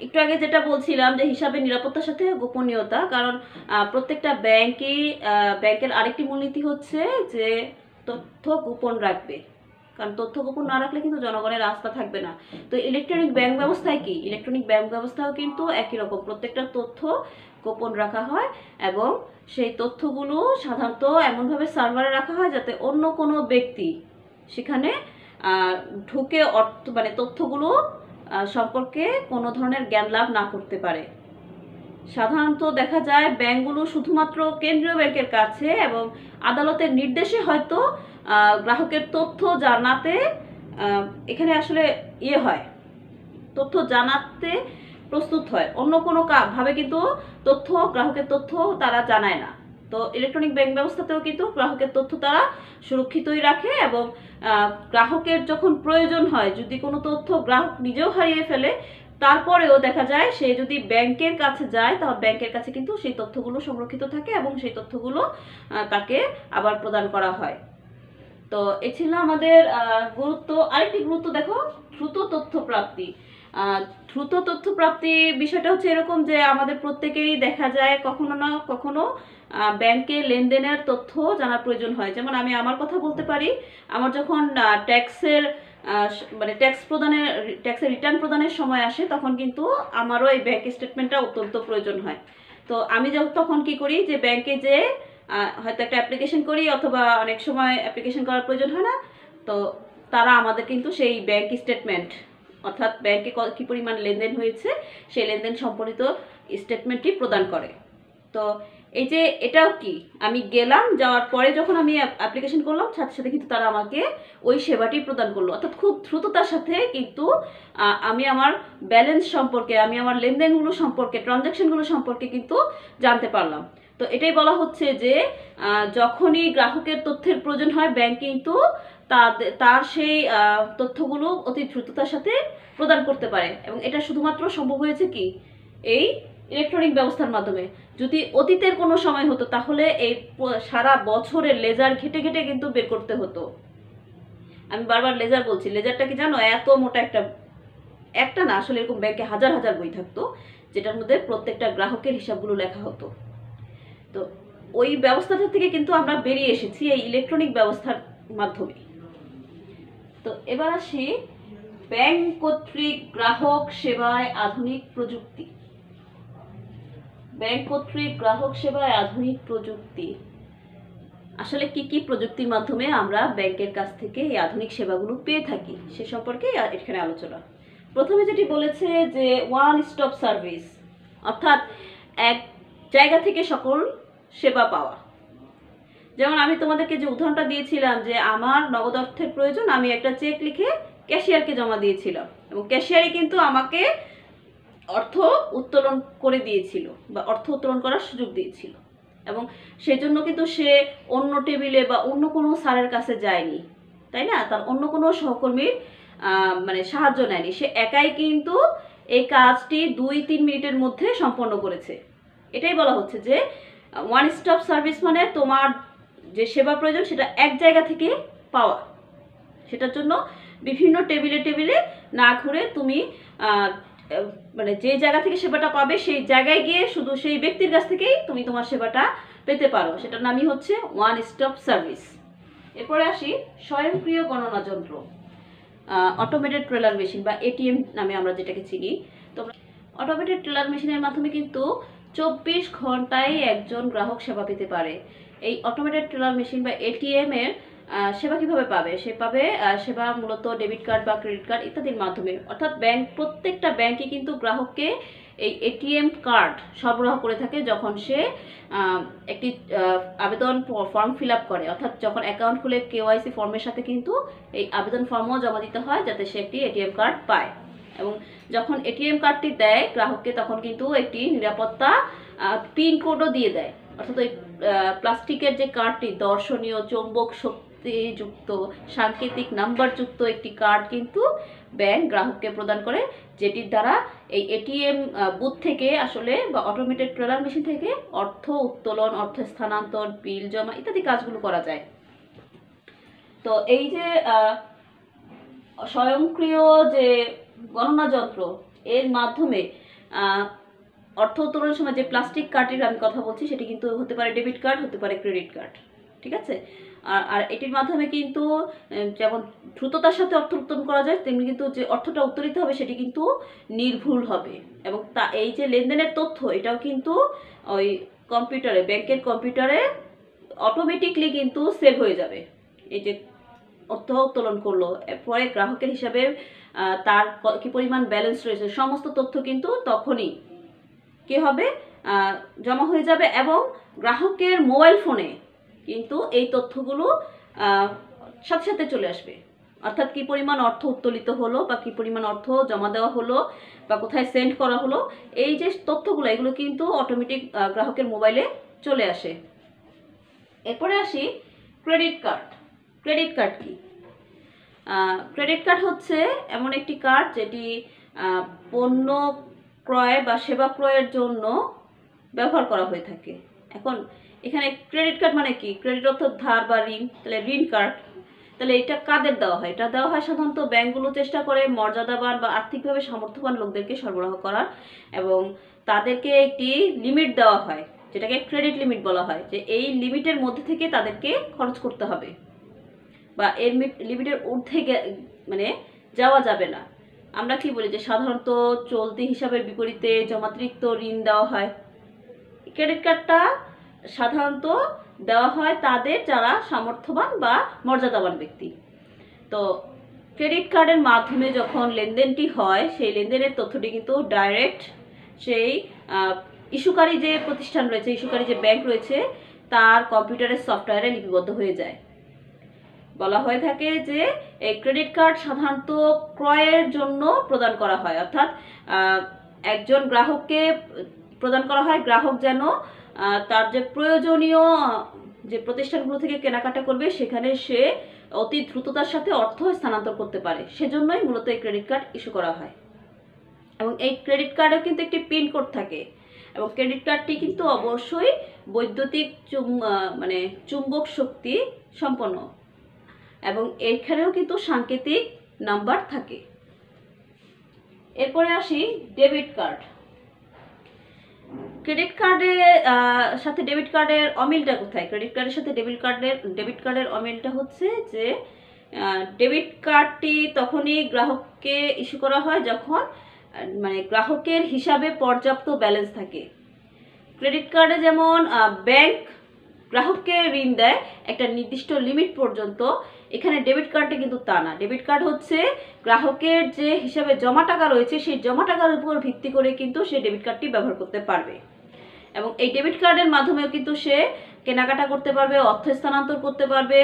একটু আগে যেটা বলছিলাম যে হিসাবের নিরাপত্তার সাথে গোপনীয়তা, কারণ প্রত্যেকটা ব্যাংকের আরেকটি মূলনীতি হচ্ছে যে তথ্য গোপন রাখবে, কারণ তথ্য গোপন না রাখলে কিন্তু জনগণের আস্থা থাকবে না। তো ইলেকট্রনিক ব্যাংক ব্যবস্থায় কি, ইলেকট্রনিক ব্যাংক ব্যবস্থাও কিন্তু একই রকম, প্রত্যেকটা তথ্য গোপন রাখা হয় এবং সেই তথ্যগুলো সাধারণত এমনভাবে সার্ভারে রাখা হয় যাতে অন্য কোনো ব্যক্তি সেখানে ঢুকে মানে তথ্যগুলো সম্পর্কে কোনো ধরনের জ্ঞান লাভ না করতে পারে। সাধারণত দেখা যায় ব্যাংকগুলো শুধুমাত্র কেন্দ্রীয় ব্যাংকের কাছে এবং আদালতের নির্দেশে হয়তো গ্রাহকের তথ্য জানাতে এখানে আসলে হয়, তথ্য জানাতে প্রস্তুত হয়, অন্য কোনো ভাবে কিন্তু গ্রাহকের তথ্য তারা জানায় না। তো ইলেকট্রনিক ব্যাংক ব্যবস্থাতেও কিন্তু গ্রাহকের তথ্য তারা সুরক্ষিতই রাখে এবং গ্রাহকের যখন প্রয়োজন হয়, যদি কোনো তথ্য গ্রাহক নিজেও হারিয়ে ফেলে তারপরেও দেখা যায় সে যদি ব্যাংকের কাছে যায় তাহলে ব্যাংকের কাছে কিন্তু সেই তথ্যগুলো সংরক্ষিত থাকে এবং সেই তথ্যগুলো তাকে আবার প্রদান করা হয়। তো এ ছিল আমাদের গুরুত্ব। আরেকটি গুরুত্ব দেখো, দ্রুত তথ্য প্রাপ্তি। দ্রুত তথ্য প্রাপ্তি বিষয়টা হচ্ছে এরকম যে আমাদের প্রত্যেকেরই দেখা যায় কখনো না কখনো ব্যাংকে লেনদেনের তথ্য জানার প্রয়োজন হয়। যেমন আমি আমার কথা বলতে পারি, আমার যখন ট্যাক্সের রিটার্ন প্রদানের সময় আসে তখন কিন্তু আমারও এই ব্যাংক স্টেটমেন্টটা অত্যন্ত প্রয়োজন হয়। তো আমি তখন কি করি যে ব্যাংকে যে হয়তো একটা অ্যাপ্লিকেশন করি অথবা অনেক সময় অ্যাপ্লিকেশন করার প্রয়োজন হয় না, তো তারা আমাদের কিন্তু সেই ব্যাংক স্টেটমেন্ট অর্থাৎ ব্যাংকে কী পরিমাণ লেনদেন হয়েছে সেই লেনদেন সম্পর্কিত স্টেটমেন্টটি প্রদান করে। তো এই যে এটাও কি, আমি গেলাম, যাওয়ার পরে যখন আমি অ্যাপ্লিকেশন করলাম সাথে সাথে কিন্তু তারা আমাকে ওই সেবাটি প্রদান করলো, অর্থাৎ খুব দ্রুততার সাথে কিন্তু আমি আমার ব্যালেন্স সম্পর্কে, আমি আমার লেনদেনগুলো সম্পর্কে, ট্রানজ্যাকশনগুলো সম্পর্কে কিন্তু জানতে পারলাম। তো এটাই বলা হচ্ছে যে যখনই গ্রাহকের তথ্যের প্রয়োজন হয় ব্যাংক কিন্তু তার সেই তথ্যগুলো অতি দ্রুততার সাথে প্রদান করতে পারে এবং এটা শুধুমাত্র সম্ভব হয়েছে কি এই ইলেকট্রনিক ব্যবস্থার মাধ্যমে। যদি অতীতের কোনো সময় হতো তাহলে এই সারা বছরের লেজার ঘেটে ঘেটে কিন্তু বের করতে হতো। আমি বারবার লেজার বলছি, লেজারটা কি জানো, এত মোটা একটা না, আসলে এরকম ব্যাংকে হাজার হাজার বই থাকতো যেটার মধ্যে প্রত্যেকটা গ্রাহকের হিসাবগুলো লেখা হতো। তো ওই ব্যবস্থাটা থেকে কিন্তু আমরা বেরিয়ে এসেছি এই ইলেকট্রনিক ব্যবস্থার মাধ্যমে। তো এবার আসি ব্যাংক কর্তৃক গ্রাহক সেবায় আধুনিক প্রযুক্তি। ব্যাংক কর্তৃক গ্রাহক সেবায় আধুনিক প্রযুক্তি, আসলে কি কি প্রযুক্তির মাধ্যমে আমরা ব্যাংকের কাছ থেকে এই আধুনিক সেবাগুলো পেয়ে থাকি সে সম্পর্কে এখানে আলোচনা। প্রথমে যেটি বলেছে যে ওয়ান স্টপ সার্ভিস, অর্থাৎ এক জায়গা থেকে সকল সেবা পাওয়া। যেমন আমি তোমাদেরকে যে উদাহরণটা দিয়েছিলাম যে আমার নগদ অর্থের প্রয়োজন, আমি একটা চেক লিখে ক্যাশিয়ারকে জমা দিয়েছিলাম এবং ক্যাশিয়ারই কিন্তু আমাকে অর্থ উত্তোলন করে দিয়েছিল বা অর্থ উত্তোলন করার সুযোগ দিয়েছিল এবং সেজন্য কিন্তু সে অন্য টেবিলে বা অন্য কোনো স্যারের কাছে যায়নি, তাই না, তার অন্য কোনো সহকর্মীর মানে সাহায্য নেয়নি, সে একাই কিন্তু এই কাজটি 2-3 মিনিটের মধ্যে সম্পন্ন করেছে। এটাই বলা হচ্ছে যে ওয়ান স্টপ সার্ভিস মানে তোমার যে সেবা প্রয়োজন সেটা এক জায়গা থেকে পাওয়া, সেটার জন্য বিভিন্ন টেবিলে না ঘুরে তুমি মানে যে জায়গা থেকে সেবাটা পাবে সেই জায়গায় গিয়ে শুধু সেই ব্যক্তির কাছ থেকেই তুমি তোমার সেবাটা পেতে পারো, সেটার নামই হচ্ছে ওয়ান স্টপ সার্ভিস। এরপরে আসি স্বয়ংক্রিয় গণনা যন্ত্র, অটোমেটেড টেলার মেশিন বা এটিএম নামে আমরা যেটাকে চিনি। তো অটোমেটেড টেলার মেশিনের মাধ্যমে কিন্তু 24 ঘন্টায় একজন গ্রাহক সেবা পেতে পারে। এই অটোমেটেড টেলার মেশিন বা এটিএম এর সেবা কিভাবে পাবে? সে পাবে সেবা মূলত ডেবিট কার্ড বা ক্রেডিট কার্ড ইত্যাদির মাধ্যমে, অর্থাৎ প্রত্যেকটা ব্যাংকে কিন্তু গ্রাহককে এই এটিএম কার্ড সরবরাহ করে থাকে যখন সে একটি আবেদন ফর্ম ফিল আপ করে, অর্থাৎ যখন অ্যাকাউন্ট খুলে কেওয়াইসি ফর্মের সাথে কিন্তু এই আবেদন ফর্মও জমা দিতে হয় যাতে সে একটি এটিএম কার্ড পায়। এবং যখন এটিএম কার্ডটি দেয় গ্রাহককে তখন কিন্তু একটি নিরাপত্তা পিন কোডও দিয়ে দেয়, অর্থাৎ ওই প্লাস্টিকের যে কার্ডটি দর্শনীয় চৌম্বক শক্তিযুক্ত সাংকেতিক নাম্বারযুক্ত একটি কার্ড কিন্তু ব্যাংক গ্রাহককে প্রদান করে, যেটির দ্বারা এই এটিএম বুথ থেকে আসলে বা অটোমেটেড টেলার মেশিন থেকে অর্থ উত্তোলন, অর্থ স্থানান্তর, বিল জমা ইত্যাদি কাজগুলো করা যায়। তো এই যে স্বয়ংক্রিয় যে গণনা যন্ত্র, এর মাধ্যমে অর্থ উত্তোলনের সময় যে প্লাস্টিক কার্ডের আমি কথা বলছি, সেটি কিন্তু হতে পারে ডেবিট কার্ড, হতে পারে ক্রেডিট কার্ড, ঠিক আছে। আর এটির মাধ্যমে কিন্তু যেমন দ্রুততার সাথে অর্থ উত্তোলন করা যায়, তেমনি কিন্তু যে অর্থটা উত্তোলিত হবে সেটি কিন্তু নির্ভুল হবে, এবং এই যে লেনদেনের তথ্য, এটাও কিন্তু ওই কম্পিউটারে, ব্যাংকের কম্পিউটারে অটোমেটিকলি কিন্তু সেভ হয়ে যাবে। এই যে অর্থ উত্তোলন করলো, এরপরে গ্রাহকের হিসাবে তার কি পরিমাণ ব্যালেন্স রয়েছে, সমস্ত তথ্য কিন্তু তখনই কি হবে, জমা হয়ে যাবে, এবং গ্রাহকের মোবাইল ফোনে কিন্তু এই তথ্যগুলো সাথে সাথে চলে আসবে। অর্থাৎ কি পরিমাণ অর্থ উত্তোলিত হলো, বা কি পরিমাণ অর্থ জমা দেওয়া হলো, বা কোথায় সেন্ড করা হলো, এই যে তথ্যগুলো, এগুলো কিন্তু অটোমেটিক গ্রাহকের মোবাইলে চলে আসে। এরপরে আসি ক্রেডিট কার্ড। ক্রেডিট কার্ড কি? ক্রেডিট কার্ড হচ্ছে এমন একটি কার্ড যেটি পণ্য ক্রয় বা সেবা ক্রয়ের জন্য ব্যবহার করা হয়ে থাকে। এখন এখানে ক্রেডিট কার্ড মানে কি? ক্রেডিট অর্থ ধার বা ঋণ, তাহলে ঋণ কার্ড। তাহলে এটা কাদের দেওয়া হয়? এটা দেওয়া হয় সাধারণত ব্যাংকগুলো চেষ্টা করে মর্যাদাবান বা আর্থিকভাবে সামর্থ্যবান লোকদেরকে সরবরাহ করার, এবং তাদেরকে একটি লিমিট দেওয়া হয়, যেটাকে ক্রেডিট লিমিট বলা হয়, যে এই লিমিটের মধ্যে থেকে তাদেরকে খরচ করতে হবে, বা এর লিমিটের ঊর্ধ্বে মানে যাওয়া যাবে না। আমরা কি বলি যে সাধারণত চলতি হিসাবের বিপরীতে জমাতিরিক্ত ঋণ দেওয়া হয়। ক্রেডিট কার্ডটা সাধারণত দেওয়া হয় তাদের যারা সামর্থ্যবান বা মর্যাদাবান ব্যক্তি। তো ক্রেডিট কার্ডের মাধ্যমে যখন লেনদেনটি হয়, সেই লেনদেনের তথ্যটি কিন্তু ডাইরেক্ট সেই ইস্যুকারী যে প্রতিষ্ঠান রয়েছে, ইস্যুকারী যে ব্যাংক রয়েছে, তার কম্পিউটারের সফটওয়্যারে লিপিবদ্ধ হয়ে যায়। বলা হয়ে থাকে যে এই ক্রেডিট কার্ড সাধারণত ক্রয়ের জন্য প্রদান করা হয়, অর্থাৎ একজন গ্রাহককে প্রদান করা হয়, গ্রাহক যেন তার যে প্রয়োজনীয় যে প্রতিষ্ঠানগুলো থেকে কেনাকাটা করবে, সেখানে সে অতি দ্রুততার সাথে অর্থ স্থানান্তর করতে পারে, সেজন্যই মূলত এই ক্রেডিট কার্ড ইস্যু করা হয়। এবং এই ক্রেডিট কার্ডেও কিন্তু একটি পিন কোড থাকে, এবং ক্রেডিট কার্ডটি কিন্তু অবশ্যই বৈদ্যুতিক মানে চুম্বক শক্তি সম্পন্ন, এবং এখানেও কিন্তু সাংকেতিক নাম্বার থাকে। এরপরে আসি ডেবিট কার্ড। ক্রেডিট কার্ডের সাথে ডেবিট কার্ডের অমিলটা কোথায়? ক্রেডিট কার্ডের সাথে ডেবিট কার্ডের অমিলটা হচ্ছে যে ডেবিট কার্ডটি তখনই গ্রাহককে ইস্যু করা হয় যখন মানে গ্রাহকের হিসাবে পর্যাপ্ত ব্যালেন্স থাকে। ক্রেডিট কার্ডে যেমন ব্যাংক গ্রাহককে ঋণ দেয় একটা নির্দিষ্ট লিমিট পর্যন্ত, এখানে ডেবিট কার্ডে কিন্তু তা না। ডেবিট কার্ড হচ্ছে গ্রাহকের যে হিসাবে জমা টাকা রয়েছে, সেই জমা টাকার উপর ভিত্তি করে কিন্তু সে ডেবিট কার্ডটি ব্যবহার করতে পারবে, এবং এই ডেবিট কার্ডের মাধ্যমেও কিন্তু সে কেনাকাটা করতে পারবে, অর্থ স্থানান্তর করতে পারবে,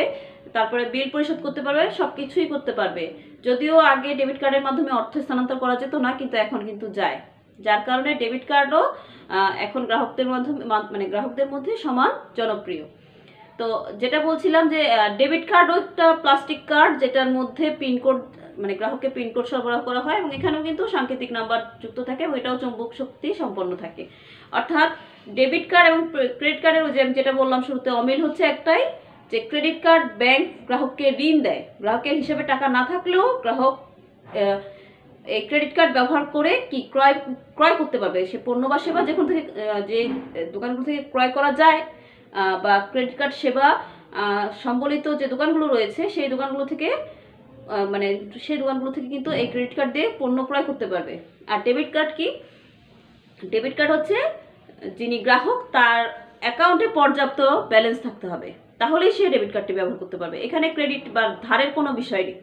তারপরে বিল পরিশোধ করতে পারবে, সব কিছুই করতে পারবে। যদিও আগে ডেবিট কার্ডের মাধ্যমে অর্থ স্থানান্তর করা যেত না, কিন্তু এখন কিন্তু যায়, যার কারণে ডেবিট কার্ডও এখন গ্রাহকদের মধ্যে সমান জনপ্রিয়। তো যেটা বলছিলাম যে ডেবিট কার্ডও একটা প্লাস্টিক কার্ড, যেটার মধ্যে পিনকোড মানে গ্রাহককে পিনকোড সরবরাহ করা হয়, এবং এখানেও কিন্তু সাংকেতিক নাম্বার যুক্ত থাকে, এবং এটাও চুম্বক শক্তি সম্পন্ন থাকে। অর্থাৎ ডেবিট কার্ড এবং ক্রেডিট কার্ডের যেটা বললাম শুরুতে, অমিল হচ্ছে একটাই, যে ক্রেডিট কার্ড ব্যাংক গ্রাহককে ঋণ দেয়, গ্রাহকের হিসেবে টাকা না থাকলেও গ্রাহক এই ক্রেডিট কার্ড ব্যবহার করে কি ক্রয় করতে পারবে, সে পণ্য বা সেবা যেখান থেকে যে দোকানগুলো থেকে ক্রয় করা যায়, বা ক্রেডিট কার্ড সেবা সম্বলিত যে দোকানগুলো রয়েছে, সেই দোকানগুলো থেকে কিন্তু এই ক্রেডিট কার্ড দিয়ে পণ্য ক্রয় করতে পারবে। আর ডেবিট কার্ড কি? ডেবিট কার্ড হচ্ছে যিনি গ্রাহক, তার অ্যাকাউন্টে পর্যাপ্ত ব্যালেন্স থাকতে হবে, তাহলেই সে ডেবিট কার্ডটি ব্যবহার করতে পারবে। এখানে ক্রেডিট বা ধারের কোনো বিষয় নেই,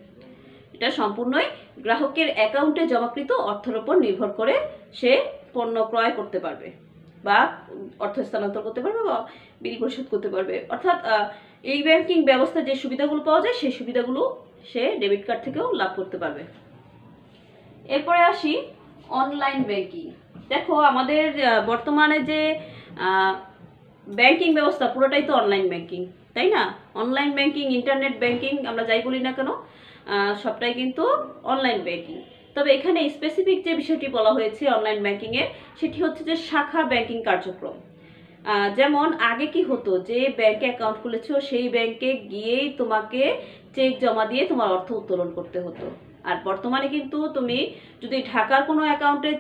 এটা সম্পূর্ণই গ্রাহকের অ্যাকাউন্টে জমাকৃত অর্থের উপর নির্ভর করে সে পণ্য ক্রয় করতে পারবে, বা অর্থ স্থানান্তর করতে পারবে, বা বিল পরিশোধ করতে পারবে। অর্থাৎ এই ব্যাংকিং ব্যবস্থা যে সুবিধাগুলো পাওয়া যায়, সেই সুবিধাগুলো সে ডেবিট কার্ড থেকেও লাভ করতে পারবে। এরপরে আসি অনলাইন ব্যাংকিং। দেখো, আমাদের বর্তমানে যে ব্যাংকিং ব্যবস্থা পুরোটাই তো অনলাইন ব্যাংকিং, তাই না? অনলাইন ব্যাংকিং, ইন্টারনেট ব্যাংকিং আমরা যাই বলি না কেন, সবটাই কিন্তু অনলাইন ব্যাংকিং। তবে এখানে স্পেসিফিক যে বিষয়টি বলা হয়েছে অনলাইন ব্যাংকিংয়ের, সেটি হচ্ছে যে শাখা ব্যাংকিং কার্যক্রম। যেমন আগে কি হতো, যে ব্যাংকে অ্যাকাউন্ট খুলেছো সেই ব্যাংকে গিয়েই তোমাকে চেক জমা দিয়ে তোমার অর্থ উত্তোলন করতে হতো। আর বর্তমানে কিন্তু তুমি যদি ঢাকার কোনো অ্যাকাউন্টে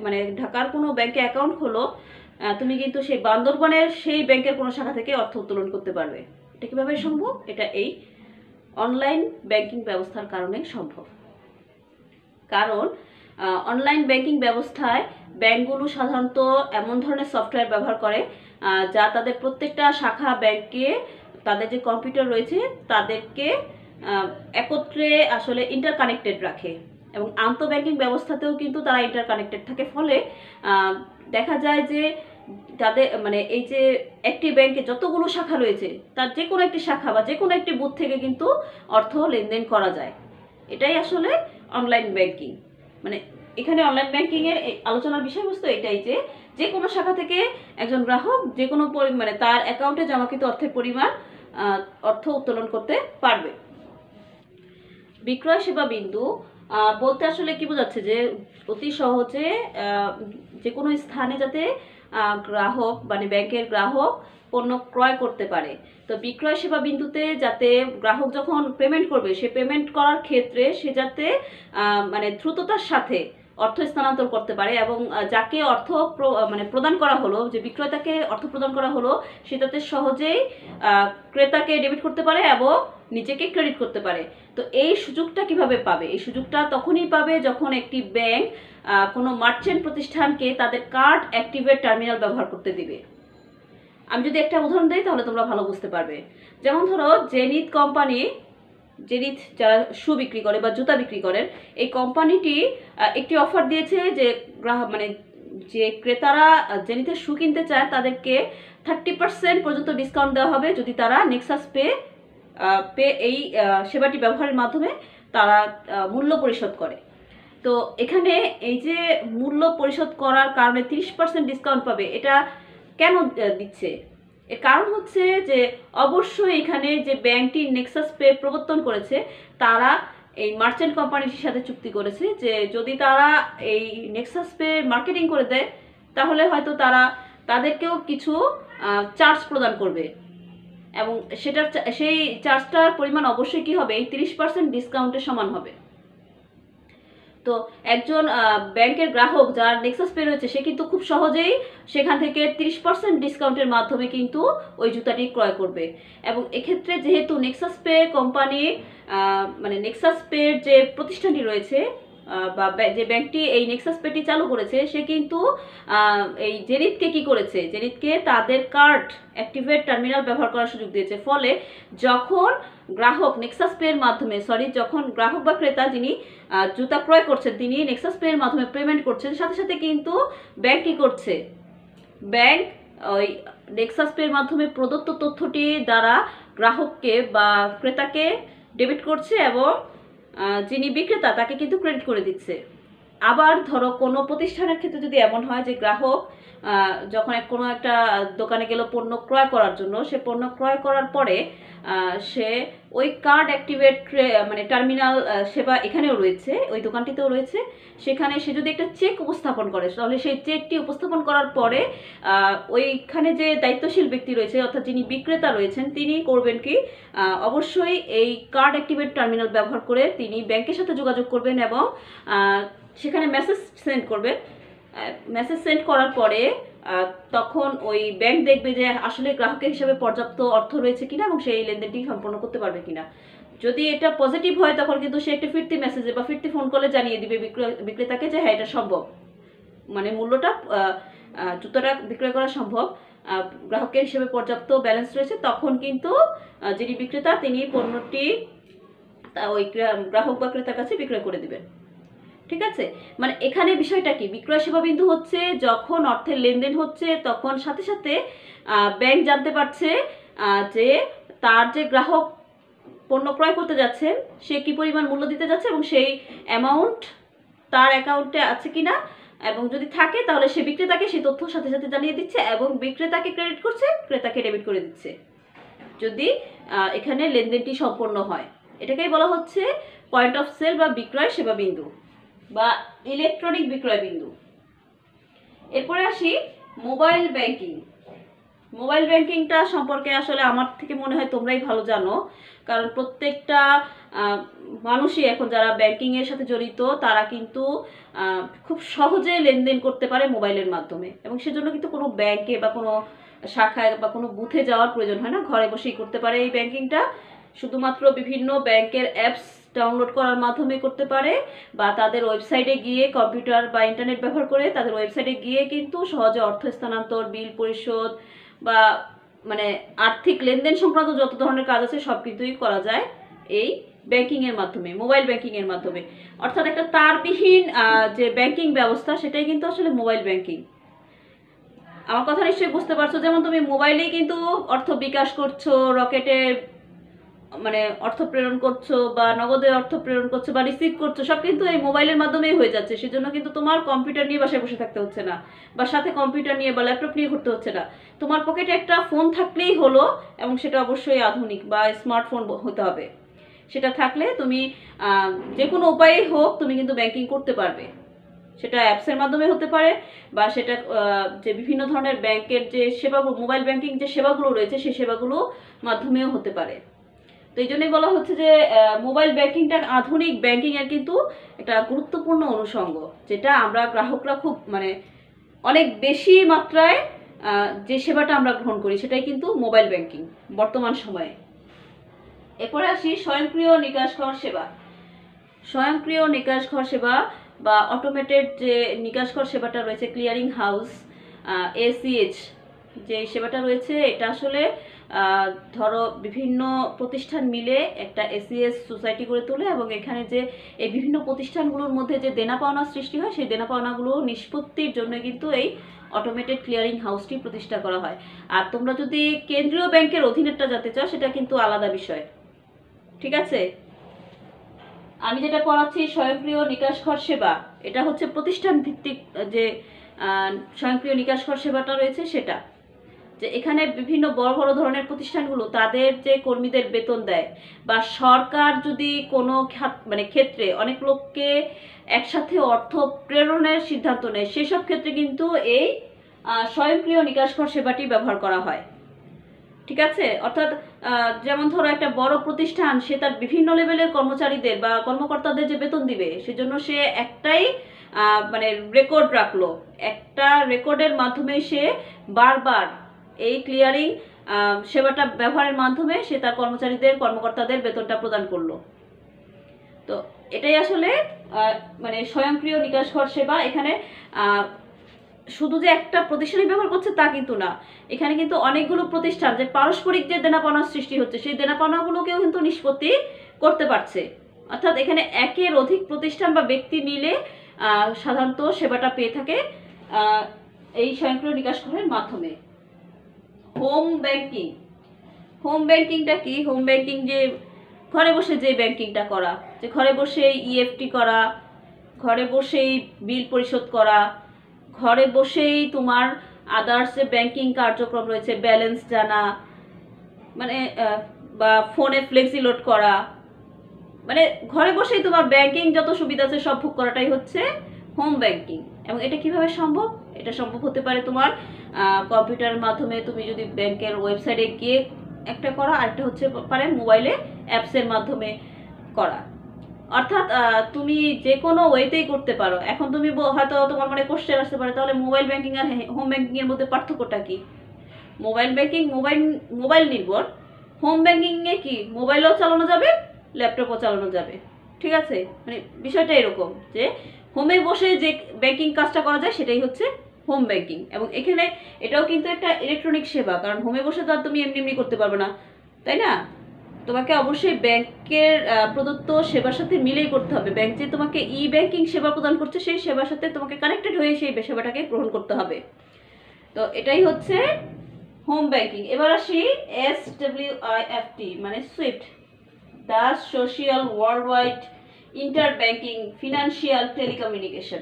মানে ঢাকার কোনো ব্যাংকে অ্যাকাউন্ট খোলো, তুমি কিন্তু সেই বান্দরবানের সেই ব্যাংকের কোনো শাখা থেকে অর্থ উত্তোলন করতে পারবে। এটা কীভাবে সম্ভব? এটা এই অনলাইন ব্যাংকিং ব্যবস্থার কারণে সম্ভব। কারণ অনলাইন ব্যাংকিং ব্যবস্থায় ব্যাংকগুলো সাধারণত এমন ধরনের সফটওয়্যার ব্যবহার করে যা তাদের প্রত্যেকটা শাখা ব্যাংকে তাদের যে কম্পিউটার রয়েছে তাদেরকে একত্রে আসলে ইন্টারকানেক্টেড রাখে, এবং আন্তঃব্যাংকিং ব্যবস্থাতেও কিন্তু তারা ইন্টারকানেক্টেড থাকে। ফলে দেখা যায় যে তাদের মানে এই যে একটি ব্যাংকে যতগুলো শাখা রয়েছে তার যে কোনো একটি শাখা বা যে কোনো একটি বুথ থেকে কিন্তু অর্থ লেনদেন করা যায়। এটাই আসলে অনলাইন ব্যাংকিং। মানে এখানে অনলাইন ব্যাংকিংয়ের আলোচনার বিষয়বস্তু এটাই যে যে কোনো শাখা থেকে একজন গ্রাহক যে কোনো মানে তার অ্যাকাউন্টে জমাকৃত অর্থের পরিমাণ অর্থ উত্তোলন করতে পারবে। বিক্রয় সেবা বিন্দু বলতে আসলে কি বোঝাচ্ছে, যে অতি সহজে যে কোনো স্থানে যাতে গ্রাহক মানে ব্যাংকের গ্রাহক পণ্য ক্রয় করতে পারে। তো বিক্রয় সেবা বিন্দুতে যাতে গ্রাহক যখন পেমেন্ট করবে, সে পেমেন্ট করার ক্ষেত্রে সে যাতে মানে দ্রুততার সাথে অর্থ স্থানান্তর করতে পারে, এবং যাকে অর্থ মানে প্রদান করা হলো, যে বিক্রেতাকে অর্থ প্রদান করা হলো, সে যাতে সহজেই ক্রেতাকে ডেবিট করতে পারে এবং নিজেকে ক্রেডিট করতে পারে। তো এই সুযোগটা কিভাবে পাবে? এই সুযোগটা তখনই পাবে যখন একটি ব্যাংক কোনো মার্চেন্ট প্রতিষ্ঠানকে তাদের কার্ড অ্যাক্টিভেট টার্মিনাল ব্যবহার করতে দিবে। আমি যদি একটা উদাহরণ দিই তাহলে তোমরা ভালো বুঝতে পারবে। যেমন ধরো জেনিথ কোম্পানি, জেনিথ যারা শু বিক্রি করে বা জুতা বিক্রি করেন, এই কোম্পানিটি একটি অফার দিয়েছে যে গ্রাহক মানে যে ক্রেতারা জেনিথের শু কিনতে চায় তাদেরকে 30% পর্যন্ত ডিসকাউন্ট দেওয়া হবে যদি তারা নেক্সাস পে এই সেবাটি ব্যবহারের মাধ্যমে তারা মূল্য পরিশোধ করে। তো এখানে এই যে মূল্য পরিশোধ করার কারণে 30% ডিসকাউন্ট পাবে, এটা কেন দিচ্ছে? এর কারণ হচ্ছে যে অবশ্যই এখানে যে ব্যাংকটি নেক্সাস পে প্রবর্তন করেছে তারা এই মার্চেন্ট কোম্পানিটির সাথে চুক্তি করেছে যে যদি তারা এই নেক্সাস পে মার্কেটিং করে দেয় তাহলে হয়তো তারা তাদেরকেও কিছু চার্জ প্রদান করবে, এবং সেই চার্জটার পরিমাণ অবশ্যই কি হবে, এই 30% ডিসকাউন্টের সমান হবে। তো একজন ব্যাংকের গ্রাহক যার নেক্সাস পে রয়েছে সে কিন্তু খুব সহজেই সেখান থেকে 30% ডিসকাউন্টের মাধ্যমে কিন্তু ওই জুতাটি ক্রয় করবে। এবং এক্ষেত্রে যেহেতু নেক্সাস পে কোম্পানি মানে নেক্সাস পের যে প্রতিষ্ঠানটি রয়েছে বা যে ব্যাংকটি এই নেক্সাস পেটি চালু করেছে, সে কিন্তু এই জেনিথকে কি করেছে, জেনিথকে তাদের কার্ড অ্যাক্টিভেট টার্মিনাল ব্যবহার করার সুযোগ দিয়েছে। ফলে যখন গ্রাহক নেক্সাস পের মাধ্যমে যখন গ্রাহক বা ক্রেতা যিনি জুতা ক্রয় করছেন তিনি নেক্সাস পের মাধ্যমে পেমেন্ট করছেন, সাথে সাথে কিন্তু ব্যাংক কি করছে, ব্যাংক ওই নেক্সাস পের মাধ্যমে প্রদত্ত তথ্যটি দ্বারা গ্রাহককে বা ক্রেতাকে ডেবিট করছে এবং যিনি বিক্রেতা তাকে কিন্তু ক্রেডিট করে দিচ্ছে। আবার ধরো কোনো প্রতিষ্ঠানের ক্ষেত্রে যদি এমন হয় যে গ্রাহক যখন কোনো একটা দোকানে গেল পণ্য ক্রয় করার জন্য, সে পণ্য ক্রয় করার পরে সে ওই কার্ড অ্যাক্টিভেট মানে টার্মিনাল সেবা এখানেও রয়েছে, ওই দোকানটিতেও রয়েছে, সেখানে সে যদি একটা চেক উপস্থাপন করে তাহলে সেই চেকটি উপস্থাপন করার পরে ওইখানে যে দায়িত্বশীল ব্যক্তি রয়েছে অর্থাৎ যিনি বিক্রেতা রয়েছেন তিনি করবেন কি, অবশ্যই এই কার্ড অ্যাক্টিভেট টার্মিনাল ব্যবহার করে তিনি ব্যাংকের সাথে যোগাযোগ করবেন এবং সেখানে মেসেজ সেন্ড করবেন। মেসেজ সেন্ড করার পরে তখন ওই ব্যাংক দেখবে যে আসলে গ্রাহকের হিসাবে পর্যাপ্ত অর্থ রয়েছে কিনা এবং সেই লেনদেনটি সম্পন্ন করতে পারবে কিনা। যদি এটা পজিটিভ হয় তখন কিন্তু সে একটা ফিরতি মেসেজে বা ফিরতি ফোন কলে জানিয়ে দিবে বিক্রেতাকে যে হ্যাঁ এটা সম্ভব, মানে মূল্যটা জুতোটা বিক্রয় করা সম্ভব, গ্রাহকের হিসেবে পর্যাপ্ত ব্যালেন্স রয়েছে। তখন কিন্তু যিনি বিক্রেতা তিনি পণ্যটি ওই গ্রাহক বা ক্রেতার কাছে বিক্রয় করে দিবেন। ঠিক আছে, মানে এখানে বিষয়টা কি, বিক্রয় সেবা বিন্দু হচ্ছে যখন অর্থের লেনদেন হচ্ছে তখন সাথে সাথে ব্যাংক জানতে পারছে যে তার যে গ্রাহক পণ্য ক্রয় করতে যাচ্ছেন সে কি পরিমাণ মূল্য দিতে যাচ্ছে এবং সেই অ্যামাউন্ট তার অ্যাকাউন্টে আছে কিনা, এবং যদি থাকে তাহলে সে বিক্রেতাকে সেই তথ্য সাথে সাথে জানিয়ে দিচ্ছে এবং বিক্রেতাকে ক্রেডিট করছে, ক্রেতাকে ডেবিট করে দিচ্ছে যদি এখানে লেনদেনটি সম্পন্ন হয়। এটাকেই বলা হচ্ছে পয়েন্ট অফ সেল বা বিক্রয় সেবা বিন্দু বা ইলেকট্রনিক বিক্রয় বিন্দু। এরপরে আসি মোবাইল ব্যাংকিং। মোবাইল ব্যাংকিংটা সম্পর্কে আসলে আমার থেকে মনে হয় তোমরাই ভালো জানো, কারণ প্রত্যেকটা মানুষই এখন যারা ব্যাংকিংয়ের সাথে জড়িত তারা কিন্তু খুব সহজে লেনদেন করতে পারে মোবাইলের মাধ্যমে, এবং সেজন্য কিন্তু কোনো ব্যাংকে বা কোনো শাখায় বা কোনো বুথে যাওয়ার প্রয়োজন হয় না, ঘরে বসেই করতে পারে এই ব্যাংকিংটা। শুধুমাত্র বিভিন্ন ব্যাংকের অ্যাপস ডাউনলোড করার মাধ্যমে করতে পারে, বা তাদের ওয়েবসাইটে গিয়ে কম্পিউটার বা ইন্টারনেট ব্যবহার করে তাদের ওয়েবসাইটে গিয়ে কিন্তু সহজে অর্থ স্থানান্তর, বিল পরিশোধ বা মানে আর্থিক লেনদেন সংক্রান্ত যত ধরনের কাজ আছে সব কিছুই করা যায় এই ব্যাংকিংয়ের মাধ্যমে, মোবাইল ব্যাংকিংয়ের মাধ্যমে। অর্থাৎ একটা তারবিহীন যে ব্যাংকিং ব্যবস্থা সেটাই কিন্তু আসলে মোবাইল ব্যাংকিং। আমার কথা নিশ্চয়ই বুঝতে পারছো। যেমন তুমি মোবাইলেই কিন্তু অর্থ বিকাশ করছো, রকেটে মানে অর্থ প্রেরণ করছো বা নগদে অর্থ প্রেরণ করছো বা রিসিভ করছো, সব কিন্তু এই মোবাইলের মাধ্যমেই হয়ে যাচ্ছে। সেজন্য কিন্তু তোমার কম্পিউটার নিয়ে বাসায় বসে থাকতে হচ্ছে না, বা সাথে কম্পিউটার নিয়ে বা ল্যাপটপ নিয়ে ঘুরতে হচ্ছে না। তোমার পকেটে একটা ফোন থাকলেই হলো, এবং সেটা অবশ্যই আধুনিক বা স্মার্টফোন হতে হবে। সেটা থাকলে তুমি যে কোনো উপায়েই হোক তুমি কিন্তু ব্যাংকিং করতে পারবে। সেটা অ্যাপসের মাধ্যমে হতে পারে, বা সেটা যে বিভিন্ন ধরনের ব্যাংকের যে সেবাগুলো, মোবাইল ব্যাংকিং যে সেবাগুলো রয়েছে সেই সেবাগুলো মাধ্যমেও হতে পারে। তো এই জন্যই বলা হচ্ছে যে মোবাইল ব্যাংকিংটা আধুনিক ব্যাংকিংয়ের কিন্তু একটা গুরুত্বপূর্ণ অনুষঙ্গ, যেটা আমরা গ্রাহকরা খুব মানে অনেক বেশি মাত্রায় যে সেবাটা আমরা গ্রহণ করি সেটাই কিন্তু মোবাইল ব্যাংকিং বর্তমান সময়ে। এরপরে আসি স্বয়ংক্রিয় নিকাশ ঘর সেবা। স্বয়ংক্রিয় নিকাশ ঘর সেবা বা অটোমেটেড যে নিকাশ ঘর সেবাটা রয়েছে, ক্লিয়ারিং হাউস ACH যে সেবাটা রয়েছে, এটা আসলে ধরো বিভিন্ন প্রতিষ্ঠান মিলে একটা ACH সোসাইটি করে তোলে, এবং এখানে যে এই বিভিন্ন প্রতিষ্ঠানগুলোর মধ্যে যে দেনা পাওনা সৃষ্টি হয় সেই দেনা পাওনাগুলো নিষ্পত্তির জন্য কিন্তু এই অটোমেটেড ক্লিয়ারিং হাউসটি প্রতিষ্ঠা করা হয়। আর তোমরা যদি কেন্দ্রীয় ব্যাংকের অধীনেরটা যেতে চাও সেটা কিন্তু আলাদা বিষয়, ঠিক আছে। আমি যেটা পড়াচ্ছি স্বয়ংক্রিয় নিকাশ ঘর সেবা, এটা হচ্ছে প্রতিষ্ঠান ভিত্তিক যে স্বয়ংক্রিয় নিকাশ ঘর সেবাটা রয়েছে সেটা, যে এখানে বিভিন্ন বড় বড় ধরনের প্রতিষ্ঠানগুলো তাদের যে কর্মীদের বেতন দেয়, বা সরকার যদি কোনো মানে ক্ষেত্রে অনেক লোককে একসাথে অর্থ প্রেরণের সিদ্ধান্ত নেয়, সেসব ক্ষেত্রে কিন্তু এই স্বয়ংক্রিয় নিকাশ ঘর সেবাটি ব্যবহার করা হয়, ঠিক আছে। অর্থাৎ যেমন ধরো একটা বড় প্রতিষ্ঠান, সে তার বিভিন্ন লেভেলের কর্মচারীদের বা কর্মকর্তাদের যে বেতন দিবে, সেজন্য সে একটাই মানে রেকর্ড রাখলো, একটা রেকর্ডের মাধ্যমে সে বারবার এই ক্লিয়ারিং সেবাটা ব্যবহারের মাধ্যমে সে তার কর্মচারীদের কর্মকর্তাদের বেতনটা প্রদান করলো। তো এটাই আসলে মানে স্বয়ংক্রিয় নিকাশ ঘর সেবা। এখানে শুধু যে একটা প্রতিষ্ঠানই ব্যবহার করছে তা কিন্তু না, এখানে কিন্তু অনেকগুলো প্রতিষ্ঠান যে পারস্পরিক যে দেনাপাওনার সৃষ্টি হচ্ছে সেই দেনাপাওনাগুলোকেও কিন্তু নিষ্পত্তি করতে পারছে। অর্থাৎ এখানে একের অধিক প্রতিষ্ঠান বা ব্যক্তি মিলে সাধারণত সেবাটা পেয়ে থাকে এই স্বয়ংক্রিয় নিকাশ ঘরের মাধ্যমে। Home banking. হোম ব্যাংকিংটা কি? হোম ব্যাংকিং যে ঘরে বসে যে ব্যাংকিংটা করা, যে ঘরে বসে EFT করা, ঘরে বসেই বিল পরিশোধ করা, ঘরে বসেই তোমার আদার্স যে ব্যাংকিং কার্যক্রম রয়েছে, ব্যালেন্স জানা, মানে বা ফোনে ফ্লেক্সি লোড করা, মানে ঘরে বসেই তোমার ব্যাংকিং যত সুবিধা আছে সব ভোগ করাটাই হচ্ছে হোম ব্যাংকিং। এবং এটা কিভাবে সম্ভব? এটা সম্ভব হতে পারে তোমার কম্পিউটারের মাধ্যমে, তুমি যদি ব্যাংকের ওয়েবসাইটে গিয়ে একটা করা, আরেকটা হচ্ছে পারে মোবাইলে অ্যাপসের মাধ্যমে করা। অর্থাৎ তুমি যে কোনো ওয়েতেই করতে পারো। এখন তুমি হয়তো তোমার মনে কোশ্চেন আসতে পারে, তাহলে মোবাইল ব্যাংকিং আর হোম ব্যাংকিং এর মধ্যে পার্থক্যটা কি? মোবাইল ব্যাংকিং মোবাইল নির্ভর, হোম ব্যাংকিং এ কি মোবাইলেও চালানো যাবে, ল্যাপটপও চালানো যাবে, ঠিক আছে। মানে বিষয়টা এরকম যে হোমে বসে যে ব্যাংকিং কাজটা করা যায় সেটাই হচ্ছে হোম ব্যাংকিং। এবং এখানে এটাও কিন্তু একটা ইলেকট্রনিক সেবা, কারণ হোমে বসে তো আর তুমি এমনি এমনি করতে পারবে না, তাই না? তোমাকে অবশ্যই ব্যাংকের প্রদত্ত সেবার সাথে মিলেই করতে হবে। ব্যাংক যে তোমাকে ব্যাংকিং সেবা প্রদান করছে সেই সেবার সাথে তোমাকে কানেক্টেড হয়ে সেই সেবাটাকে গ্রহণ করতে হবে। তো এটাই হচ্ছে হোম ব্যাংকিং। এবার আসি SWIFT মানে Swift, the social worldwide inter banking financial telecommunication.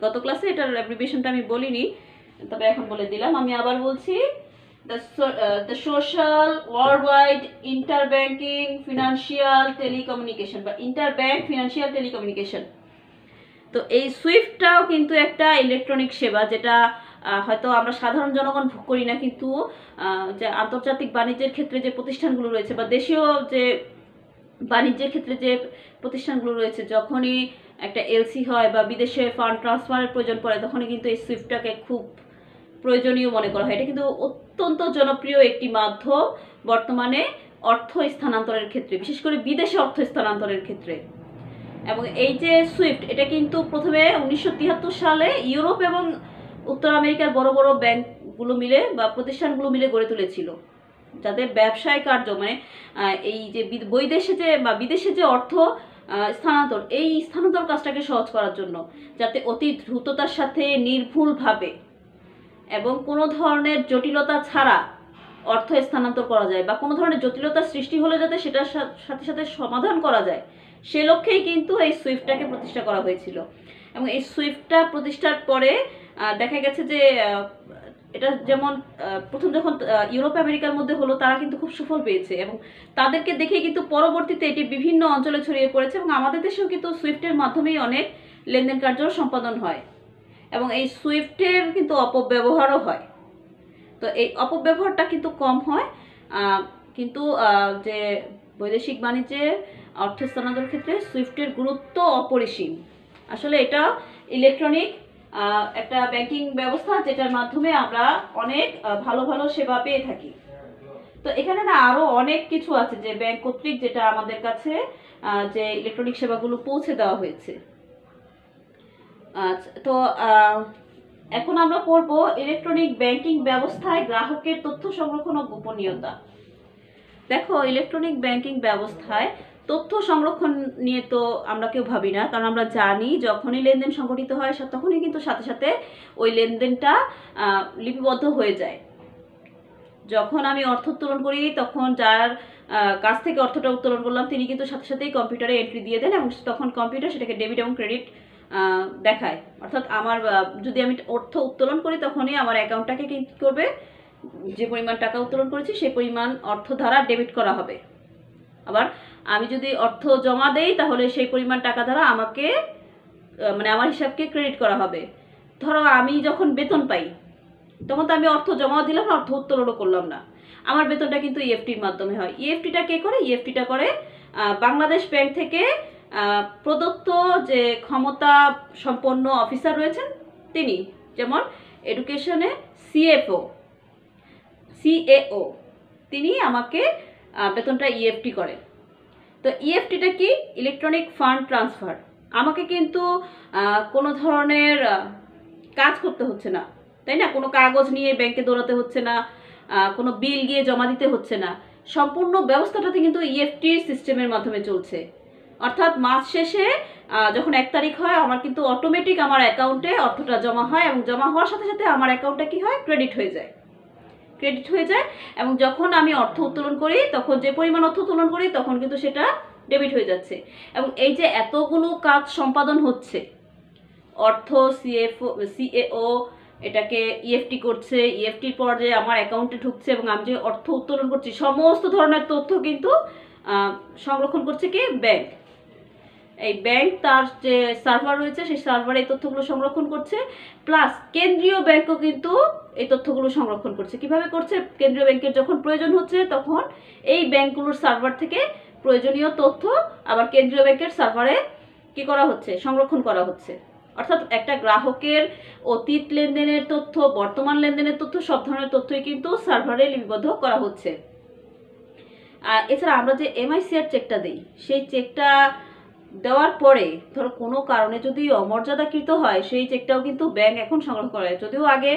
গত ক্লাসে এটার অ্যাব্রিভিয়েশনটা আমি বলিনি, তবে এখন বলে দিলাম। আমি আবার বলছি, the social worldwide interbanking financial telecommunication বা interbank financial telecommunication। তো এই সুইফটটাও কিন্তু একটা ইলেকট্রনিক সেবা, যেটা হয়তো আমরা সাধারণ জনগণ ভোগ করি না, কিন্তু যে আন্তর্জাতিক বাণিজ্যের ক্ষেত্রে যে প্রতিষ্ঠানগুলো রয়েছে বা দেশীয় যে বাণিজ্যের ক্ষেত্রে যে প্রতিষ্ঠানগুলো রয়েছে, যখনই একটা এলসি হয় বা বিদেশে ফান্ড ট্রান্সফারের প্রয়োজন পড়ে, তখনই কিন্তু এই সুইফটটাকে খুব প্রয়োজনীয় মনে করা হয়। এটা কিন্তু অত্যন্ত জনপ্রিয় একটি মাধ্যম বর্তমানে অর্থ স্থানান্তরের ক্ষেত্রে, বিশেষ করে বিদেশে অর্থ স্থানান্তরের ক্ষেত্রে। এবং এই যে সুইফট, এটা কিন্তু প্রথমে 1973 সালে ইউরোপ এবং উত্তর আমেরিকার বড় বড় ব্যাংকগুলো মিলে বা প্রতিষ্ঠানগুলো মিলে গড়ে তুলেছিল, যাদের ব্যবসায় কার্য মানে এই যে বৈদেশে যে বা বিদেশে যে অর্থ স্থানান্তর, এই স্থানান্তর কাজটাকে সহজ করার জন্য, যাতে অতি দ্রুততার সাথে নির্ভুলভাবে এবং কোনো ধরনের জটিলতা ছাড়া অর্থ স্থানান্তর করা যায়, বা কোনো ধরনের জটিলতার সৃষ্টি হলে যাতে সেটার সাথে সাথে সমাধান করা যায়, সে লক্ষ্যেই কিন্তু এই সুইফটটাকে প্রতিষ্ঠা করা হয়েছিল। এবং এই সুইফটটা প্রতিষ্ঠার পরে দেখা গেছে যে এটা যেমন প্রথম যখন ইউরোপ আমেরিকার মধ্যে হলো, তারা কিন্তু খুব সুফল পেয়েছে এবং তাদেরকে দেখে কিন্তু পরবর্তীতে এটি বিভিন্ন অঞ্চলে ছড়িয়ে পড়েছে এবং আমাদের দেশেও কিন্তু সুইফটের মাধ্যমেই অনেক লেনদেন কার্য সম্পাদন হয় এবং এই সুইফটের কিন্তু অপব্যবহারও হয়। তো এই অপব্যবহারটা কিন্তু কম হয়, কিন্তু যে বৈদেশিক বাণিজ্যে অর্থ স্থানান্তরের ক্ষেত্রে সুইফটের গুরুত্ব অপরিসীম। আসলে এটা ইলেকট্রনিক একটা ব্যাংকিং ব্যবস্থা, যেটার মাধ্যমে আমরা অনেক ভালো ভালো সেবা পেয়ে থাকি। তো এখানে না আরো অনেক কিছু আছে যে ব্যাংক কর্তৃক যেটা আমাদের কাছে যে ইলেকট্রনিক সেবাগুলো পৌঁছে দেওয়া হয়েছে। তো এখন আমরা পড়ব ইলেকট্রনিক ব্যাংকিং ব্যবস্থায় গ্রাহকের তথ্য সংরক্ষণ ও গোপনীয়তা। দেখো, ইলেকট্রনিক ব্যাংকিং ব্যবস্থায় তথ্য সংরক্ষণ নিয়ে তো আমরা কেউ ভাবি না, কারণ আমরা জানি যখনই লেনদেন সংঘটিত হয় তখনই কিন্তু সাথে সাথে ওই লেনদেনটা লিপিবদ্ধ হয়ে যায়। যখন আমি অর্থ উত্তোলন করি, তখন যার কাছ থেকে অর্থটা উত্তোলন করলাম তিনি কিন্তু সাথে সাথেই কম্পিউটারে এন্ট্রি দিয়ে দেন এবং তখন কম্পিউটার সেটাকে ডেবিট এবং ক্রেডিট দেখায়। অর্থাৎ আমার যদি আমি অর্থ উত্তোলন করি, তখনই আমার অ্যাকাউন্টটাকে কি করবে, যে পরিমাণ টাকা উত্তোলন করেছি সেই পরিমাণ অর্থ দ্বারা ডেবিট করা হবে। আবার আমি যদি অর্থ জমা দেই, তাহলে সেই পরিমাণ টাকা দ্বারা আমাকে মানে আমার হিসাবকে ক্রেডিট করা হবে। ধরো আমি যখন বেতন পাই, তখন তো আমি অর্থ জমাও দিলাম না, অর্থ উত্তোলনও করলাম না। আমার বেতনটা কিন্তু ইএফটির মাধ্যমে হয়। ইএফটিটা কে করে? ইএফটিটা করে বাংলাদেশ ব্যাংক থেকে প্রদত্ত যে ক্ষমতা সম্পন্ন অফিসার রয়েছেন তিনি, যেমন এডুকেশনে সিএও, তিনি আমাকে বেতনটা ইএফটি করে। তো ইএফটিটা কি? Electronic fund transfer. আমাকে কিন্তু কোনো ধরনের কাজ করতে হচ্ছে না, তাই না? কোনো কাগজ নিয়ে ব্যাংকে দৌড়াতে হচ্ছে না, কোনো বিল গিয়ে জমা দিতে হচ্ছে না। সম্পূর্ণ ব্যবস্থাটাতে কিন্তু ইএফটির সিস্টেমের মাধ্যমে চলছে। অর্থাৎ মাস শেষে যখন 1 তারিখ হয়, আমার কিন্তু অটোমেটিক আমার অ্যাকাউন্টে অর্থটা জমা হয় এবং জমা হওয়ার সাথে সাথে আমার অ্যাকাউন্টটা কি হয়? ক্রেডিট হয়ে যায় এবং যখন আমি অর্থ উত্তোলন করি, তখন যে পরিমাণ অর্থ উত্তোলন করি তখন কিন্তু সেটা ডেবিট হয়ে যাচ্ছে। এবং এই যে এতগুলো কাজ সম্পাদন হচ্ছে, অর্থ সিএও এটাকে ইএফটি করছে, ইএফটির পর যে আমার অ্যাকাউন্টে ঢুকছে এবং আমি যে অর্থ উত্তোলন করছি, সমস্ত ধরনের তথ্য কিন্তু সংরক্ষণ করছে কি? ব্যাংক। এই ব্যাংক তার যে সার্ভার রয়েছে সেই সার্ভারে এই তথ্যগুলো সংরক্ষণ করছে, প্লাস কেন্দ্রীয় ব্যাংকও কিন্তু এই তথ্যগুলো সংরক্ষণ করছে। কিভাবে করছে? কেন্দ্রীয় ব্যাংকের যখন প্রয়োজন হচ্ছে, তখন এই ব্যাংকগুলোর সার্ভার থেকে প্রয়োজনীয় তথ্য আবার কেন্দ্রীয় ব্যাংকের সার্ভারে কি করা হচ্ছে? সংরক্ষণ করা হচ্ছে। অর্থাৎ একটা গ্রাহকের অতীত লেনদেনের তথ্য, বর্তমান লেনদেনের তথ্য, সব ধরনের তথ্যই কিন্তু সার্ভারে লিপিবদ্ধ করা হচ্ছে। এছাড়া আমরা যে এমআইসিআর চেকটা দিই, সেই চেকটা দেওয়ার পরে ধরো কোনো কারণে যদি অমর্যাদাকৃত হয়, সেই চেকটাও কিন্তু ব্যাংক এখন সংগ্রহ করে। যদিও আগে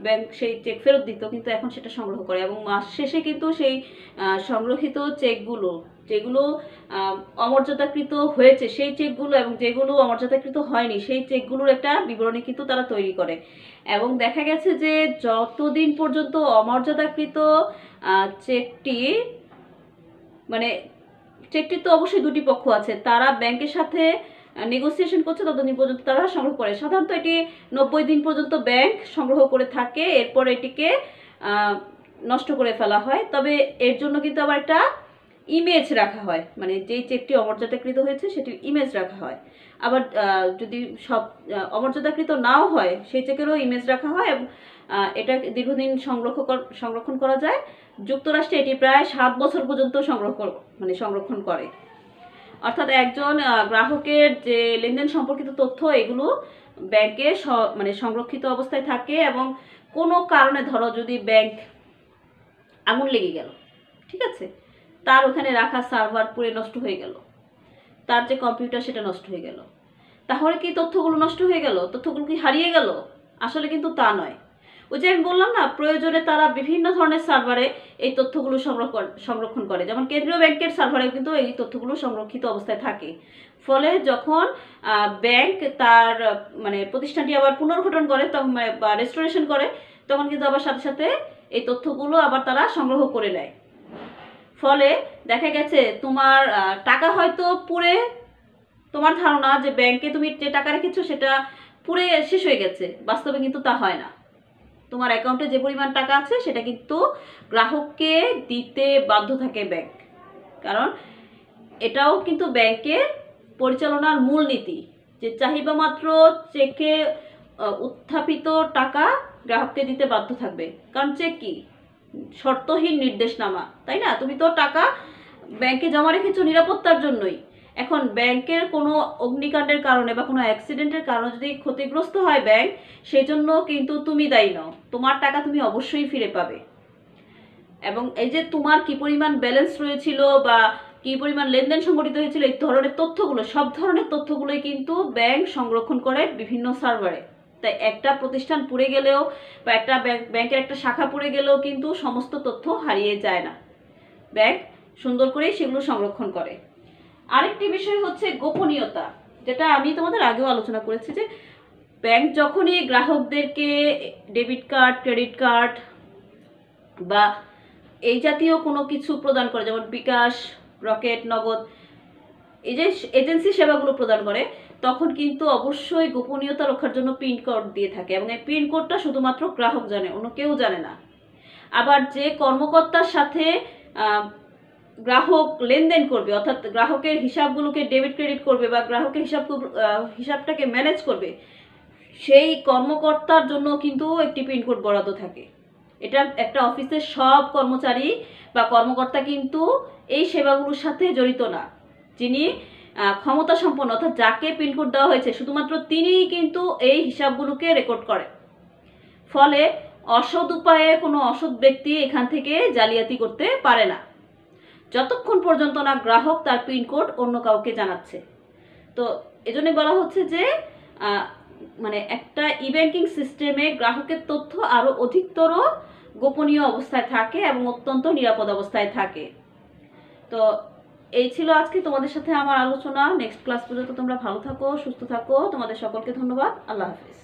ব্যাংক সেই চেক ফেরত দিত, কিন্তু এখন সেটা সংগ্রহ করে এবং মাস শেষে কিন্তু সেই সংগ্রহিত চেকগুলো, যেগুলো অমর্যাদাকৃত হয়েছে সেই চেকগুলো এবং যেগুলো অমর্যাদাকৃত হয়নি সেই চেকগুলোর একটা বিবরণী কিন্তু তারা তৈরি করে। এবং দেখা গেছে যে যতদিন পর্যন্ত অমর্যাদাকৃত চেকটি মানে চেকটির তো অবশ্যই দুটি পক্ষ আছে, তারা ব্যাংকের সাথে নেগোসিয়েশন করছে, ততদিন পর্যন্ত তারা সংগ্রহ করে। সাধারণত এটি 90 দিন পর্যন্ত ব্যাংক সংগ্রহ করে থাকে। এরপর এটিকে নষ্ট করে ফেলা হয়। তবে এর জন্য কিন্তু আবার একটা ইমেজ রাখা হয়, মানে যেই চেকটি অমর্যাদাকৃত হয়েছে সেটির ইমেজ রাখা হয়। আবার যদি সব অমর্যাদাকৃত নাও হয় সেই চেকেরও ইমেজ রাখা হয় এবং এটা দীর্ঘদিন সংরক্ষণ করা যায়। যুক্তরাষ্ট্রে এটি প্রায় 7 বছর পর্যন্ত সংরক্ষণ করে। অর্থাৎ একজন গ্রাহকের যে লেনদেন সম্পর্কিত তথ্য এগুলো ব্যাংকে সংরক্ষিত অবস্থায় থাকে এবং কোনো কারণে ধরো যদি ব্যাংক আগুন লেগে গেল, ঠিক আছে, তার ওখানে রাখা সার্ভার পুড়ে নষ্ট হয়ে গেল, তার যে কম্পিউটার সেটা নষ্ট হয়ে গেল, তাহলে কি তথ্যগুলো নষ্ট হয়ে গেল? তথ্যগুলো কি হারিয়ে গেল? আসলে কিন্তু তা নয়। ওই যে আমি বললাম না, প্রয়োজনে তারা বিভিন্ন ধরনের সার্ভারে এই তথ্যগুলো সংরক্ষণ করে। যেমন কেন্দ্রীয় ব্যাংকের সার্ভারে কিন্তু এই তথ্যগুলো সংরক্ষিত অবস্থায় থাকে। ফলে যখন ব্যাংক তার প্রতিষ্ঠানটি আবার পুনর্গঠন করে তখন বা রেস্টোরেশন করে, তখন কিন্তু আবার সাথে সাথে এই তথ্যগুলো আবার তারা সংগ্রহ করে নেয়। ফলে দেখা গেছে তোমার টাকা হয়তো পুড়ে, তোমার ধারণা যে ব্যাংকে তুমি যে টাকা রেখেছো সেটা পুড়ে শেষ হয়ে গেছে, বাস্তবে কিন্তু তা হয় না। তোমার অ্যাকাউন্টে যে পরিমাণ টাকা আছে সেটা কিন্তু গ্রাহককে দিতে বাধ্য থাকে ব্যাংক, কারণ এটাও কিন্তু ব্যাংকের পরিচালনার মূলনীতি যে চাহিদা মাত্র চেকে উত্থাপিত টাকা গ্রাহককে দিতে বাধ্য থাকবে। কারণ চেক কি শর্তহীন নির্দেশনামা, তাই না? তুমি তো টাকা ব্যাংকে জমা রেখেছো নিরাপত্তার জন্যই। এখন ব্যাংকের কোনো অগ্নিকাণ্ডের কারণে বা কোনো অ্যাক্সিডেন্টের কারণে যদি ক্ষতিগ্রস্ত হয় ব্যাংক, সেজন্য কিন্তু তুমি দায়ী নও, তোমার টাকা তুমি অবশ্যই ফিরে পাবে। এবং এই যে তোমার কি পরিমাণ ব্যালেন্স রয়েছিল বা কি পরিমাণ লেনদেন সংঘটিত হয়েছিল, এই ধরনের তথ্যগুলো, সব ধরনের তথ্যগুলোই কিন্তু ব্যাংক সংরক্ষণ করে বিভিন্ন সার্ভারে। তাই একটা প্রতিষ্ঠান পুড়ে গেলেও বা একটা ব্যাংকের একটা শাখা পুড়ে গেলেও কিন্তু সমস্ত তথ্য হারিয়ে যায় না, ব্যাংক সুন্দর করে সেগুলো সংরক্ষণ করে। আরেকটি বিষয় হচ্ছে গোপনীয়তা, যেটা আমি তোমাদের আগেও আলোচনা করেছি যে ব্যাংক যখনই গ্রাহকদেরকে ডেবিট কার্ড, ক্রেডিট কার্ড বা এই জাতীয় কোনো কিছু প্রদান করে, যেমন বিকাশ, রকেট, নগদ, এই যে এজেন্সি সেবাগুলো প্রদান করে, তখন কিন্তু অবশ্যই গোপনীয়তা রক্ষার জন্য পিন কোড দিয়ে থাকে এবং এই পিন কোডটা শুধুমাত্র গ্রাহক জানে, অন্য কেউ জানে না। আবার যে কর্মকর্তার সাথে গ্রাহক লেনদেন করবে, অর্থাৎ গ্রাহকের হিসাবগুলোকে ডেবিট ক্রেডিট করবে বা গ্রাহকের হিসাবটাকে ম্যানেজ করবে, সেই কর্মকর্তার জন্য কিন্তু একটি পিনকোড বরাদ্দ থাকে। এটা একটা অফিসের সব কর্মচারী বা কর্মকর্তা কিন্তু এই সেবাগুলোর সাথে জড়িত না। যিনি ক্ষমতা সম্পন্ন, অর্থাৎ যাকে পিনকোড দেওয়া হয়েছে শুধুমাত্র তিনিই কিন্তু এই হিসাবগুলোকে রেকর্ড করে। ফলে অসৎ উপায়ে কোনো অসৎ ব্যক্তি এখান থেকে জালিয়াতি করতে পারে না, যতক্ষণ পর্যন্ত না গ্রাহক তার পিনকোড অন্য কাউকে জানাচ্ছে। তো এজন্য বলা হচ্ছে যে একটা ই ব্যাংকিং সিস্টেমে গ্রাহকের তথ্য আরো অধিকতর গোপনীয় অবস্থায় থাকে এবং অত্যন্ত নিরাপদ অবস্থায় থাকে। তো এই ছিল আজকে তোমাদের সাথে আমার আলোচনা। নেক্সট ক্লাস পর্যন্ত তোমরা ভালো থাকো, সুস্থ থাকো। তোমাদের সকলকে ধন্যবাদ। আল্লাহ হাফেজ।